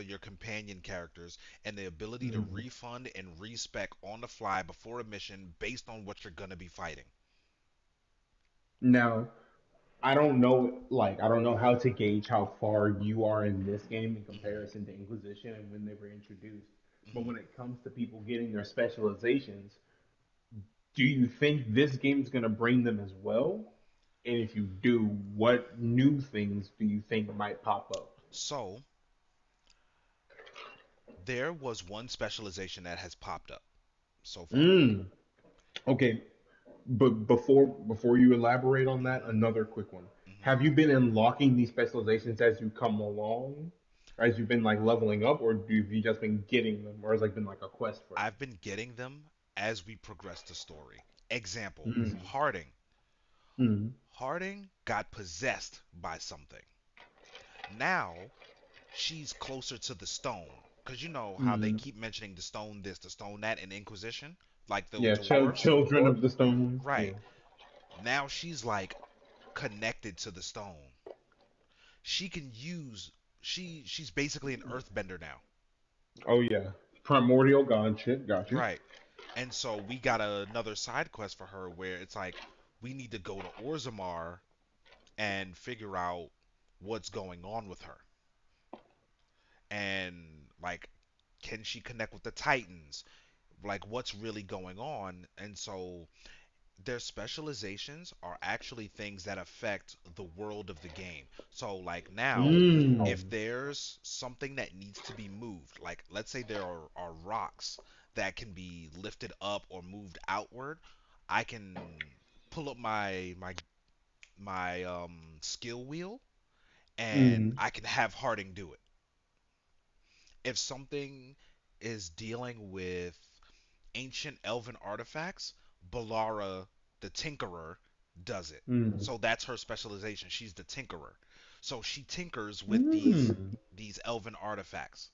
your companion characters and the ability to Mhm. refund and respec on the fly before a mission based on what you're gonna be fighting. Now, I don't know how to gauge how far you are in this game in Hmm. comparison to Inquisition and when they were introduced. But Hmm. when it comes to people getting their specializations, do you think this game's gonna bring them as well? And if you do, what new things do you think might pop up? So there was one specialization that has popped up so far. Mm. Okay, but before you elaborate on that, Hmm. another quick one. Hmm. Have you been unlocking these specializations as you come along, as you've been like leveling up, or have you just been getting them, or has like been like a quest for them? I've been getting them as we progress the story. Example, Mm. Harding. Mm. Harding got possessed by something. Now she's closer to the stone. Because you know how they Mm. keep mentioning the stone this, the stone that in Inquisition? Like the Yeah, dwarves? children of the stone. Yeah. Right. Now she's like connected to the stone. She can use she's basically an earthbender now. Oh yeah. Primordial god shit. Got you. Right. And so we got another side quest for her where it's like we need to go to Orzammar and figure out what's going on with her. And like can she connect with the Titans? Like what's really going on? And so their specializations are actually things that affect the world of the game. So like now, Mm. if there's something that needs to be moved, like let's say there are rocks that can be lifted up or moved outward, I can pull up my skill wheel and Mm. I can have Harding do it. If something is dealing with ancient elven artifacts, Balara the Tinkerer does it. Mm. So that's her specialization. She's the Tinkerer. So she tinkers with Mm. these elven artifacts.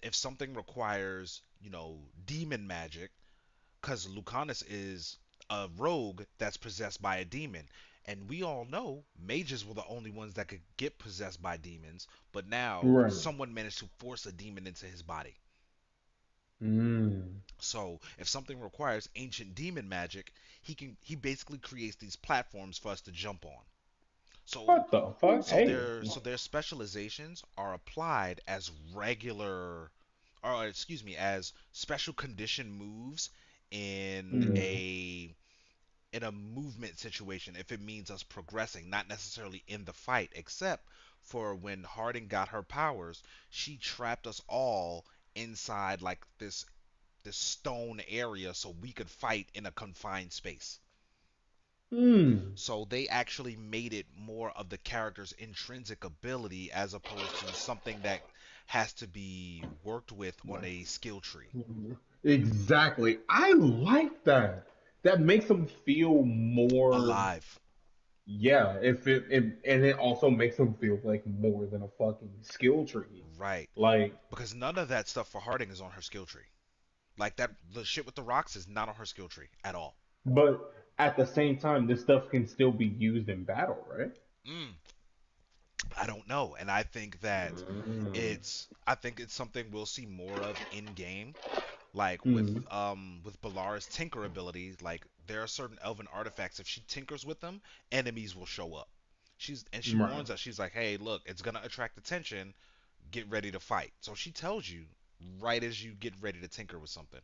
If something requires, demon magic, because Lucanus is a rogue that's possessed by a demon. And we all know mages were the only ones that could get possessed by demons, but now Right. someone managed to force a demon into his body. Mm. So if something requires ancient demon magic, he basically creates these platforms for us to jump on. So What the fuck? Hey. their specializations are applied as regular, or excuse me, as special condition moves in Mm. a movement situation if it means us progressing, not necessarily in the fight, except for when Harding got her powers, she trapped us all inside like this stone area so we could fight in a confined space. Mm. So they actually made it more of the character's intrinsic ability as opposed to something that has to be worked with on a skill tree. Exactly. I like that. That makes them feel more. Alive. Yeah. And it also makes them feel like more than a fucking skill tree. Right. Like, Because none of that stuff for Harding is on her skill tree. Like that, the shit with the rocks is not on her skill tree at all. but at the same time, this stuff can still be used in battle, right? Mm, I don't know, and I think that Mm. I think it's something we'll see more of in game. Like Mm. with Balara's tinker ability, like there are certain elven artifacts. If she tinkers with them, enemies will show up. She Right. warns us. She's like, "Hey, look, it's gonna attract attention. Get ready to fight." So she tells you right as you get ready to tinker with something.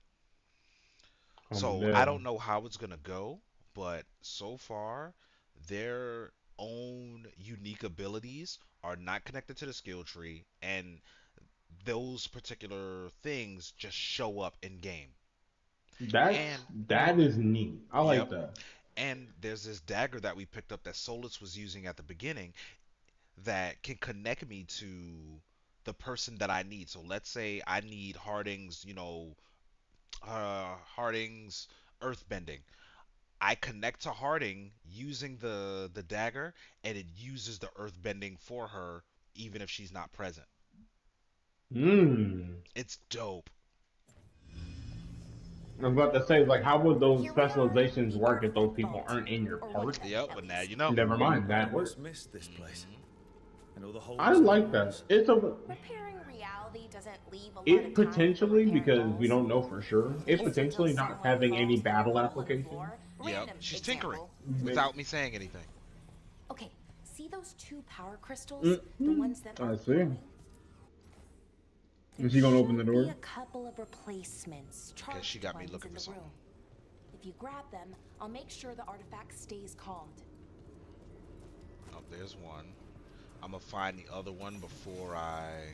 I'm So I dead. don't know how it's gonna go, but so far their own unique abilities are not connected to the skill tree, and those particular things just show up in game. And That is neat. I yep, like that. and there's this dagger that we picked up that Solus was using at the beginning that can connect me to the person that I need. So let's say I need Harding's earthbending. I connect to Harding using the dagger, and it uses the earthbending for her, even if she's not present. Hmm. It's dope. I was about to say, like, how would those Here we are, specializations the work if those Artifact people Vault, aren't in your or one of party? them, Yep, at but now you least. know. Never mind, I that almost works. missed this place. And all the holes I in the like walls. that. It's a Repairing reality doesn't leave a lot it of time for potentially repair because we dolls. don't know for sure. At It least until potentially not someone having any falls through a battle hole in the application. floor. Yep, Random she's tinkering example. without me saying anything. Okay, see those two power crystals? The Mm-hmm. ones that I aren't see. glowing? There Is she gonna open the should be door? a couple of replacements, Okay, she charged got me ones looking in for the something. room. If you grab them, I'll make sure the artifact stays calmed. Oh, there's one. I'm gonna find the other one before I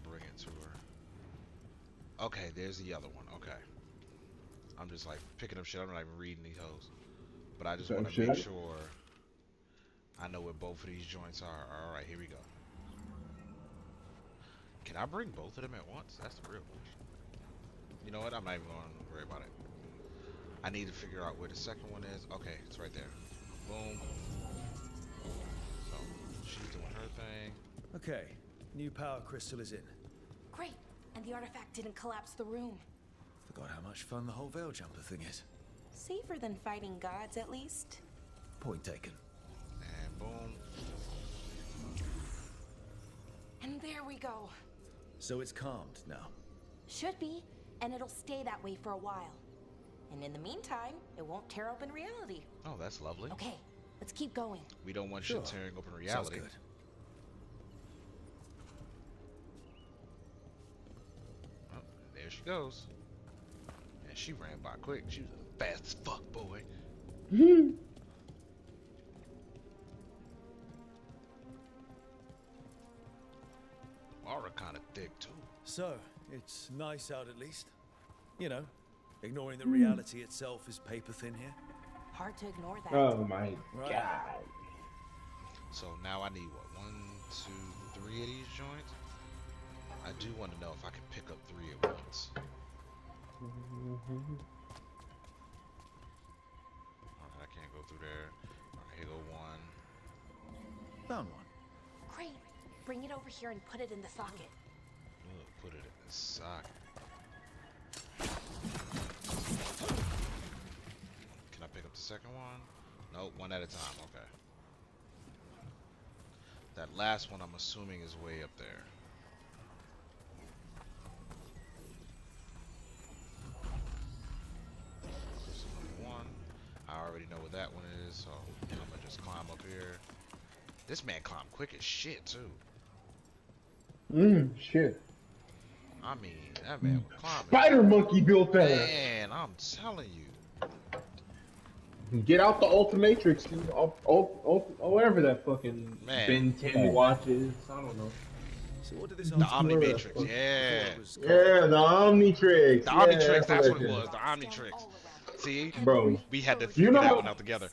bring it to her. Okay, there's the other one. Okay. I'm just like picking up shit. I'm not even reading these hoes. But I just So want to make shit. sure I know where both of these joints are. Alright, here we go. Can I bring both of them at once? That's the real question. You know what? I'm not even going to worry about it. I need to figure out where the second one is. Okay, it's right there. Boom. So she's doing her thing. Okay, new power crystal is in. Great, and the artifact didn't collapse the room. Forgot how much fun the whole veil jumper thing is. Safer than fighting gods, at least. Point taken. And boom. And there we go. So it's calmed now. Should be, and it'll stay that way for a while. And in the meantime, it won't tear open reality. Oh, that's lovely. Okay, let's keep going. We don't want Sure. shit tearing open reality. Sounds good. Oh, there she goes. And she ran by quick. She was fast as fuck, boy. Aura kind of thick too. So, it's nice out at least. You know, ignoring that reality itself is paper thin here. Hard to ignore that. Oh my Right. god. So now I need what? 1, 2, 3 of these joints. I do want to know if I can pick up 3 at once. Alright, I can't go through there. Alright, here go 1. Found one. Great. Bring it over here and put it in the socket. Ugh, put it in the socket. Can I pick up the second one? Nope, one at a time. Okay. That last one I'm assuming is way up there. This is number 1. I already know what that one is, so I'm gonna just climb up here. This man climbed quick as shit too. Shit. I mean, that man was climbing. Spider monkey built that. Man, I'm telling you. Get out the Ultimatrix, whatever that fucking Man. Ben 10 watches. I don't know. So what did this The Omnimatrix, yeah. Yeah, the Omnitrix. The Yeah, Omnitrix, that's what it shit. was, the Omnitrix. See? Bro. We had to figure that one out together.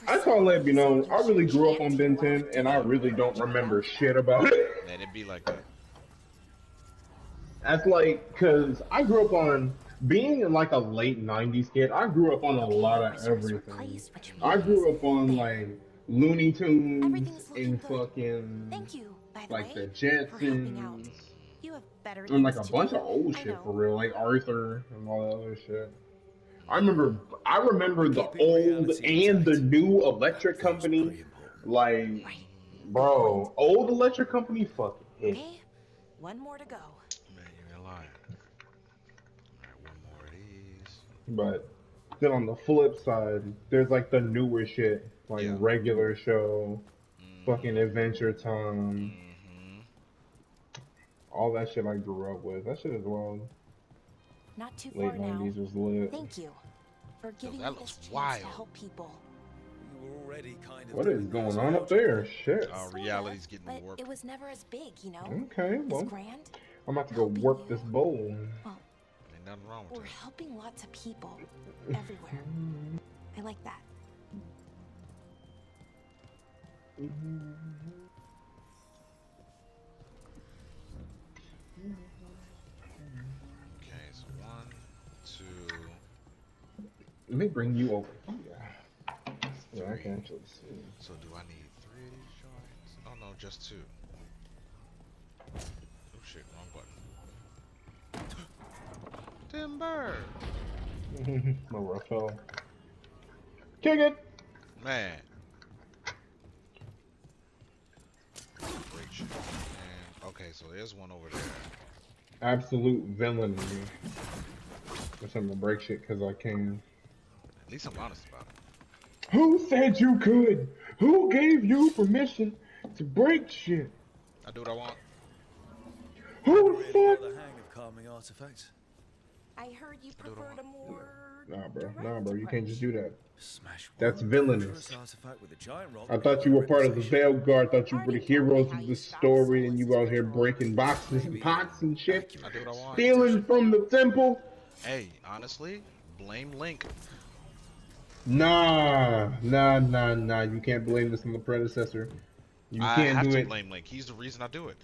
I can't let you know, I really grew up on Ben 10, and I really don't remember shit about it. Man, it'd be like that. That's like, cause I grew up on, being in like a late 90s kid, I grew up on a lot of everything. I grew up on like Looney Tunes and fucking, Thank you, by the like way, the for helping out. Jetsons, You have better and like things a to bunch do. of old I shit know. for real, like Arthur and all that other shit. I remember the old and the new Electric Company, like, bro, old Electric Company fucking hit. Okay, one more to go. Man, you ain't lying. Alright, one more of these. But then on the flip side, there's like the newer shit, like Regular Show, fucking Adventure Time, all that shit I grew up with. That shit is wild. Not too Late far now. 90s was lit. Thank you for giving that me looks this chance wild. to help people. You were already kind of What is going on up there? Shit. Reality's getting But warped. it was never as big, you know? Okay, well, As grand. I'm about to go work this bowl. Well, Ain't nothing wrong with we're that. helping lots of people everywhere. I like that. Okay, so 1, 2. Let me bring you over here. Yeah, I can actually see. So do I need 3 of these joints? Oh no, just 2. Oh shit, wrong button. Timber! My Raphael. Kick it! Man. Great shit. And, okay, so there's one over there. Absolute villain. Guess I'm gonna break shit because I can. At least I'm honest about it. Who said you could? Who gave you permission to break shit? I do what I want. Who Really said? got the hang of calming artifacts. I heard you preferred a more. Nah, bro, you can't just do that. Smash That's one villainous. dangerous artifact with a giant rock. I thought you were part of the Veilguard. Thought you were the heroes of the story, and you out here breaking boxes and pots and shit, I do what I want. stealing from the temple. Hey, honestly, blame Link. Nah. You can't blame this on the predecessor. You I can't have do to it. blame Link. He's the reason I do it.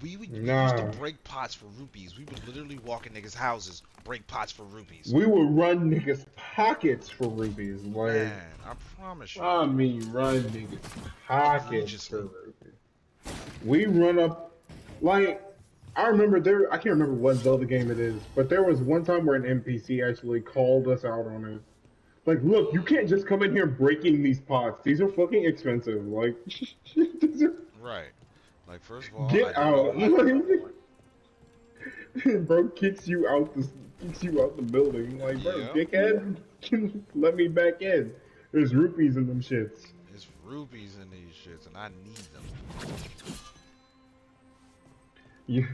We used to Nah. break pots for rupees. We would literally walk in niggas' houses, break pots for rupees. We would run niggas' pockets for rupees. Like, Man, I promise you. I mean, run niggas' pockets for Egregiously. rupees. We run up, like, I remember I can't remember what Zelda game it is, but there was one time where an NPC actually called us out on it. Like, look, you can't just come in here breaking these pots. These are fucking expensive. Like, Right. Like, first of all, get I don't out. know. Bro kicks you out the building. Like, bro, Yep. dickhead, let me back in. There's rupees in them shits. There's rupees in these shits, and I need them. Yeah.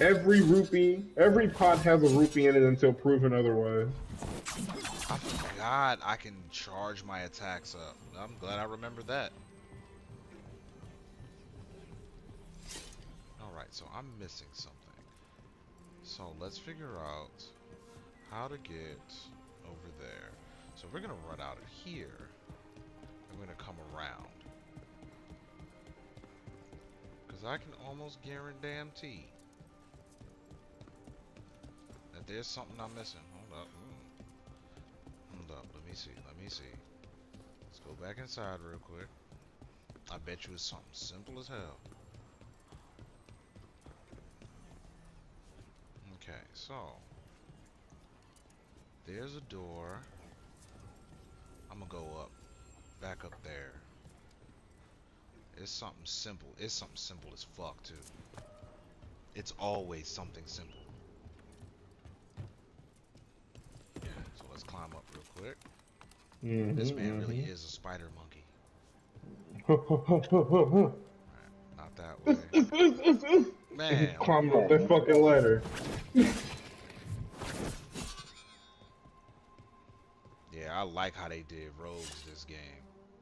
Every pot has a rupee in it until proven otherwise. I forgot I can charge my attacks up. I'm glad I remembered that. Alright, so I'm missing something. So let's figure out how to get over there. So we're gonna run out of here. And we're gonna come around. Because I can almost guarantee that there's something I'm missing. Hold up. Hold up. Let me see. Let's go back inside real quick. I bet you it's something simple as hell. Okay, so there's a door. I'm gonna go up, back up there. It's something simple. It's something simple as fuck too. It's always something simple. So let's climb up real quick. This man really is a spider monkey. Right, not that way. Man, Climb up that fucking ladder. Yeah, I like how they did rogues this game.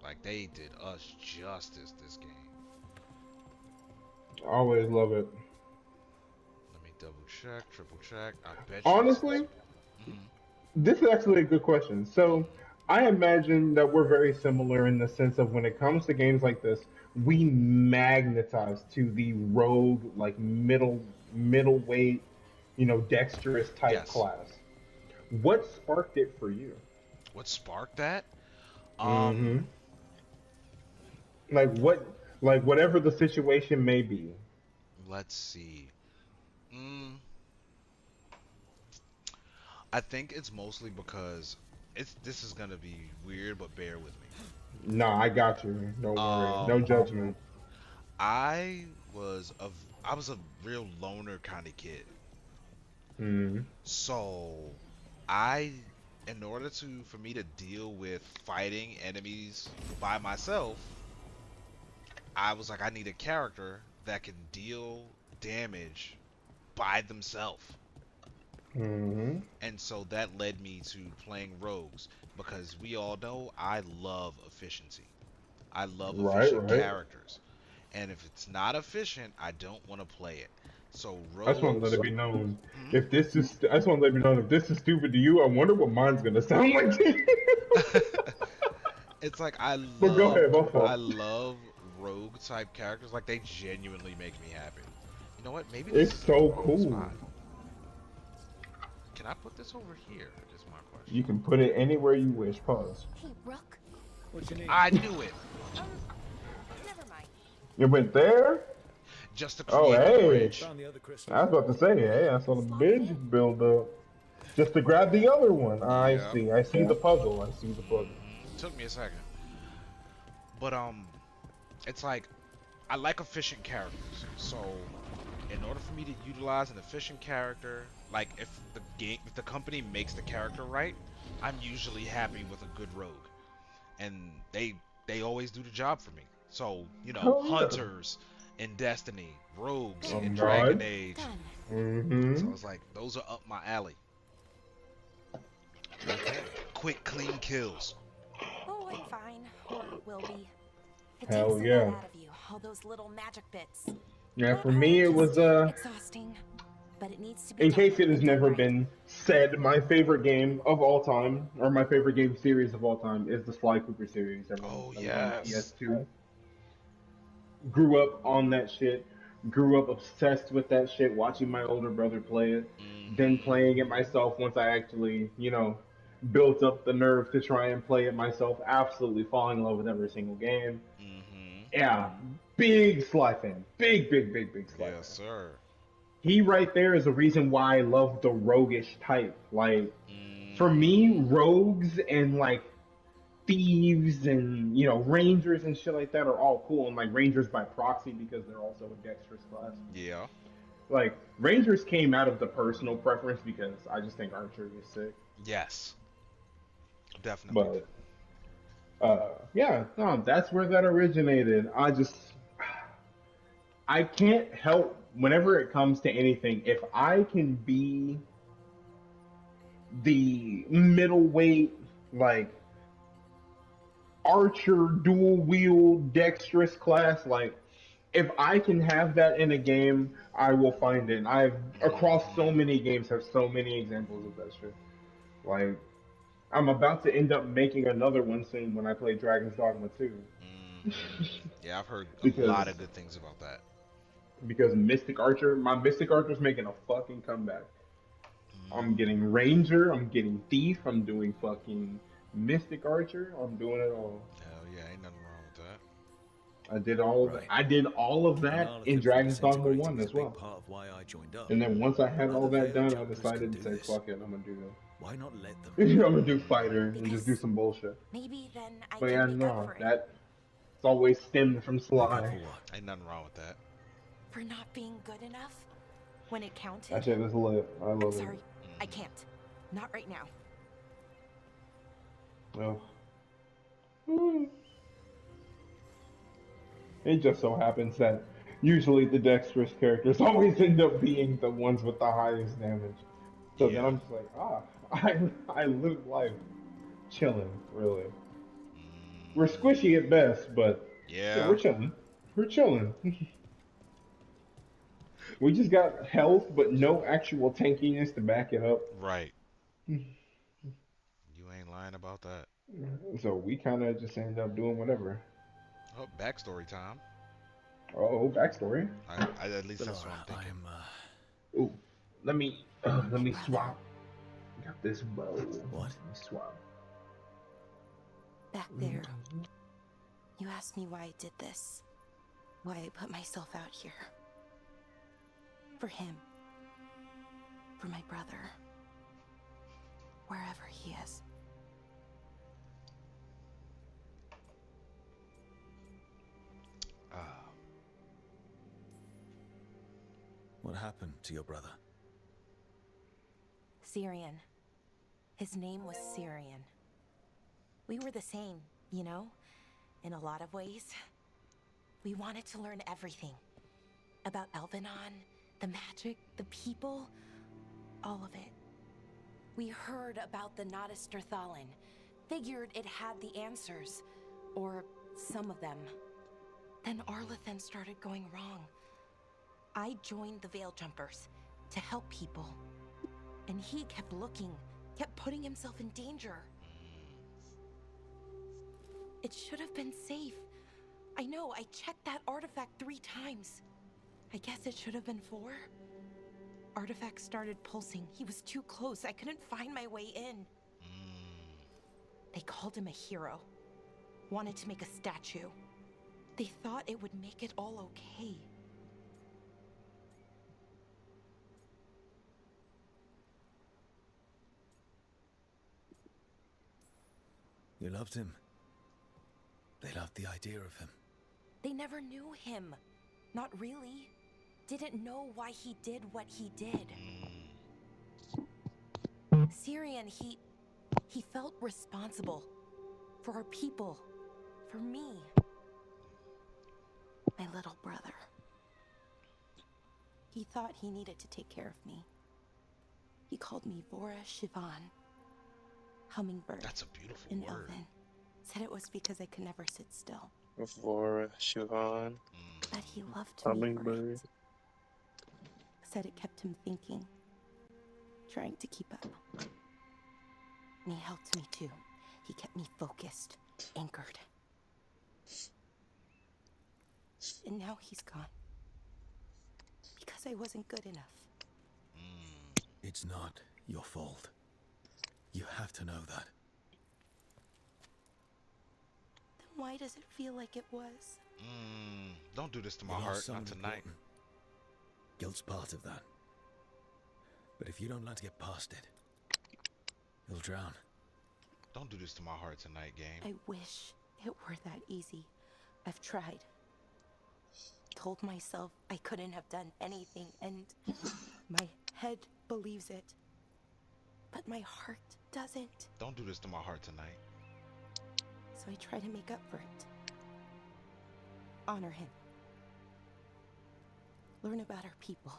Like, they did us justice this game. Always love it. Let me double check, triple check. I bet you. Honestly, this is actually a good question. So, I imagine that we're very similar in the sense of when it comes to games like this, we magnetize to the rogue, like middleweight, dexterous type class. What sparked it for you? What sparked that? Like whatever the situation may be. Let's see. I think it's mostly because this is gonna be weird, but bear with me. Nah, I got you. Don't worry. No judgment. I was a real loner kind of kid. So in order for me to deal with fighting enemies by myself, I was like, I need a character that can deal damage by themselves. And so that led me to playing rogues, because we all know I love efficiency. I love efficient characters, and if it's not efficient, I don't want to play it. So rogues. I just want to let it be known. I just want to let you know if this is stupid to you, I wonder what mine's gonna sound like to you. It's like I love rogue type characters. Like, they genuinely make me happy. You know what? Maybe this it's so cool. Can I put this over here? Is my question. You can put it anywhere you wish. Pause. Hey, Rook. What you need? I knew it. Never mind. You went there? Just to create a bridge. I was about to say, hey, I saw the bridge build up. Just to grab the other one. I see the puzzle. Took me a second. But it's like, I like efficient characters. So in order for me to utilize an efficient character, like if the company makes the character right, I'm usually happy with a good rogue. And they always do the job for me. So, hunters in Destiny, rogues in Dragon Age. So it's like, those are up my alley. Okay. Quick, clean kills. Oh, I'm fine. Or will be. It Hell takes a yeah. lot out of you, all those little magic bits. Yeah, for me it was exhausting, but it needs to be in case it has never been said, my favorite game of all time, or my favorite game series of all time, is the Sly Cooper series. Oh yes. PS2. Grew up on that shit. grew up obsessed with that shit, watching my older brother play it, then Mm-hmm. playing it myself once I actually, built up the nerve to try and play it myself, absolutely falling in love with every single game. Mm-hmm. Yeah, big Sly fan. Big Sly Yes, fan. sir. He right there is the reason why I love the roguish type. Like, for me, Mm-hmm. rogues and like thieves and rangers and shit like that are all cool, and like rangers by proxy because they're also a dexterous class. Yeah. Like rangers came out of the personal preference because I just think archery is sick. Yes. Definitely. But yeah, no, that's where that originated. I can't help whenever it comes to anything. If I can be the middleweight, like archer, dual wield, dexterous class, like if I can have that in a game, I will find it. I've across so Mm-hmm. many games have so many examples of that shit. Like I'm about to end up making another one soon when I play Dragon's Dogma 2. Mm-hmm. Yeah, I've heard a because lot of good things about that. My Mystic Archer's making a fucking comeback. I'm Mm-hmm. getting Ranger, I'm getting Thief, I'm doing fucking Mystic Archer, I'm doing it all. Hell yeah, ain't nothing wrong with that. Right. I did all of And that in Arlathan Dragon's Dogma disintegrating 1 is a as big well. part of why I joined up. And then once I had all Other that veil done, I jumpers can decided to do say, this. fuck it, I'm gonna do Why not let them? I'm gonna do Fighter and just do some bullshit. Maybe then I But can yeah, make up no, for it. that it's always stemmed from Make up Sly. for what? Ain't nothing wrong with that. For not being good enough when it counted. That shit is lit. I I'm love sorry, it. I can't. Not right now. Well, it just so happens that usually the dexterous characters always end up being the ones with the highest damage. So then Yeah. I'm just like, I live life chilling, really. We're Mm-hmm. squishy at best, but yeah, Yeah. we're chilling. We're chilling. We just got health, but no actual tankiness to back it up. Right. You ain't lying about that. So we kind of just end up doing whatever. Oh, backstory time. Oh, backstory. At least that's what I'm Ballora, thinking. Ooh, let me swap. Got this bow. What? Let me swap. Back there, you asked me why I did this. Why I put myself out here. For him. For my brother. Wherever he is. What happened to your brother? Syrian. His name was Syrian. We were the same, you know? In a lot of ways. We wanted to learn everything. About Elvenon, the magic, the people, all of it. We heard about the Notister Thalin. Figured it had the answers. Or some of them. Then Arlathan started going wrong. I joined the Veil Jumpers to help people. And he kept looking, kept putting himself in danger. It should have been safe. I know, I checked that artifact 3 times. I guess it should have been 4. Artifact started pulsing. He was too close. I couldn't find my way in. They called him a hero. Wanted to make a statue. They thought it would make it all okay. You loved him. They loved the idea of him. They never knew him. Not really. Didn't know why he did what he did. Syrian, he felt responsible. For our people. For me. My little brother. He thought he needed to take care of me. He called me Vora Shivan. Hummingbird. That's a beautiful in word. Elven. Said it was because I could never sit still. Vora Shivan. That he loved me for Hummingbird. it. Said it kept him thinking. Trying to keep up. And he helped me too. He kept me focused. Anchored. And now he's gone. because I wasn't good enough. It's not your fault. You have to know that. Then why does it feel like it was? Don't do this to my You lost heart, someone not tonight. important. Guilt's part of that. But if you don't learn to get past it, you'll drown. Don't do this to my heart tonight, game. I wish it were that easy. I've tried. Told myself I couldn't have done anything, and my head believes it. But my heart doesn't. Don't do this to my heart tonight. So I try to make up for it. Honor him. Learn about our people.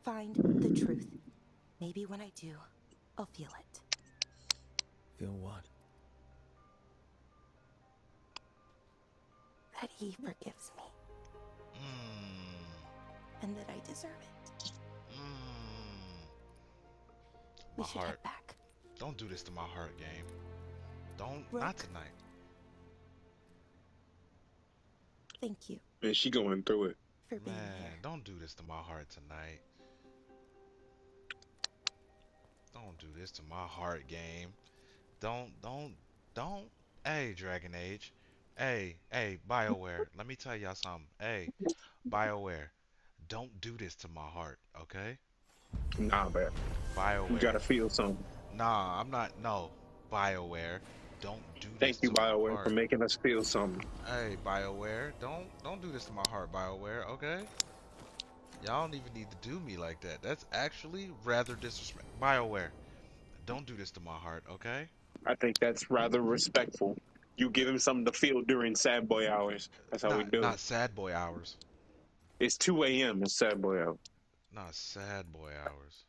Find the truth. Maybe when I do, I'll feel it. Feel what? That he forgives me. And that I deserve it. We should head back. Don't do this to my heart, game. Don't. Rook. Not tonight. Thank you Man, she going through it. for being Man, here. don't do this to my heart tonight. Don't do this to my heart, game. Don't. Hey, Dragon Age. Hey, BioWare. Let me tell y'all something. Hey, BioWare. Don't do this to my heart, okay? Nah, man. BioWare. You gotta feel something. Nah, I'm not. No, BioWare. Don't do this. Thank you, to my BioWare, heart. for making us feel something. Hey, BioWare. Don't do this to my heart, BioWare. Okay? Y'all don't even need to do me like that. That's actually rather disrespectful. BioWare. Don't do this to my heart, okay? I think that's rather respectful. You give him something to feel during sad boy hours. That's how we do Not it. sad boy hours. It's 2 a.m. It's sad boy hours. Not sad boy hours.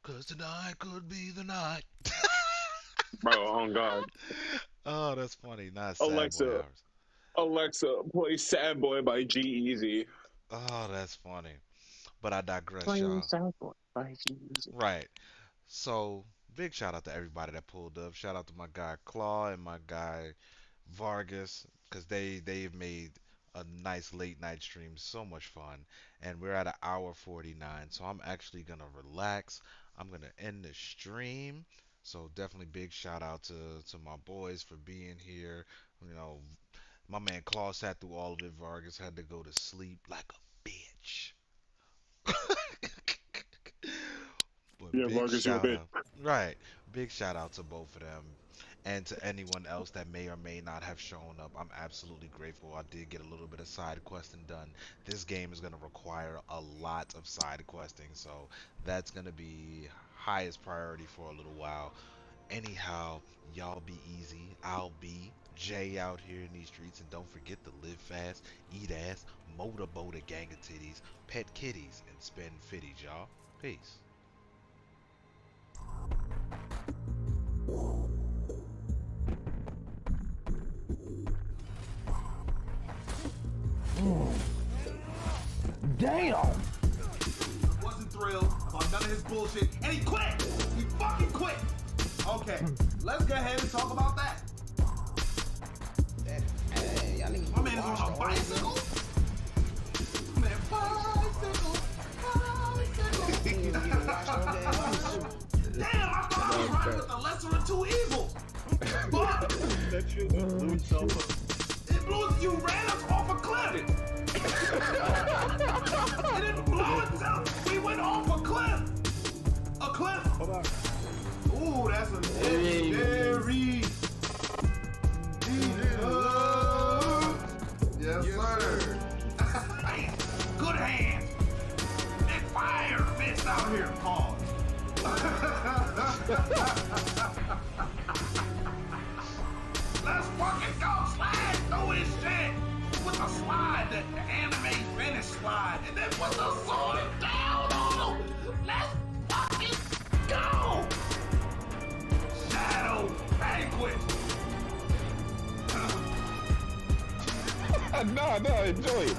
Cause tonight could be the night. Bro, on God. Oh, that's funny. Not sad boy Alexa, hours. Alexa, play Sad Boy by G-Eazy. Oh, that's funny. But I digress, Playing y'all. Sad Boy by G-Eazy. Right. So, big shout out to everybody that pulled up. Shout out to my guy Claw and my guy Vargas, because they've made a nice late night stream so much fun. And we're at an hour 49, so I'm actually gonna relax. I'm gonna end the stream. So definitely big shout out to my boys for being here. You know, my man Claw sat through all of it. Vargas had to go to sleep like a bitch. But Yeah, big Vargas, you're a shout bitch. out. Right. Big shout out to both of them. And to anyone else that may or may not have shown up, I'm absolutely grateful. I did get a little bit of side questing done. This game is going to require a lot of side questing, so that's going to be highest priority for a little while. Anyhow, y'all be easy. I'll be Jay out here in these streets, and don't forget to live fast, eat ass, motorboat a gang of titties, pet kitties, and spend fitties, y'all. Peace. Damn! Wasn't thrilled about none of his bullshit, and he quit! He fucking quit! Okay, let's go ahead and talk about that. My man is on a bicycle? Man, bicycle! Damn, I thought I was riding with the lesser of two evils! But That shit blew itself up. it blew us, you ran us off a cliff! It didn't blow itself. We went off a cliff. A cliff. Hold on. Ooh, that's a legendary. Yes, sir. Good hands. And fire fists out here. Pause. Let's fucking go. Slide through his shit. With the slide, the anime finish slide, and then put the sword down on him. Let's fucking go! Shadow Banquet. No, enjoy it.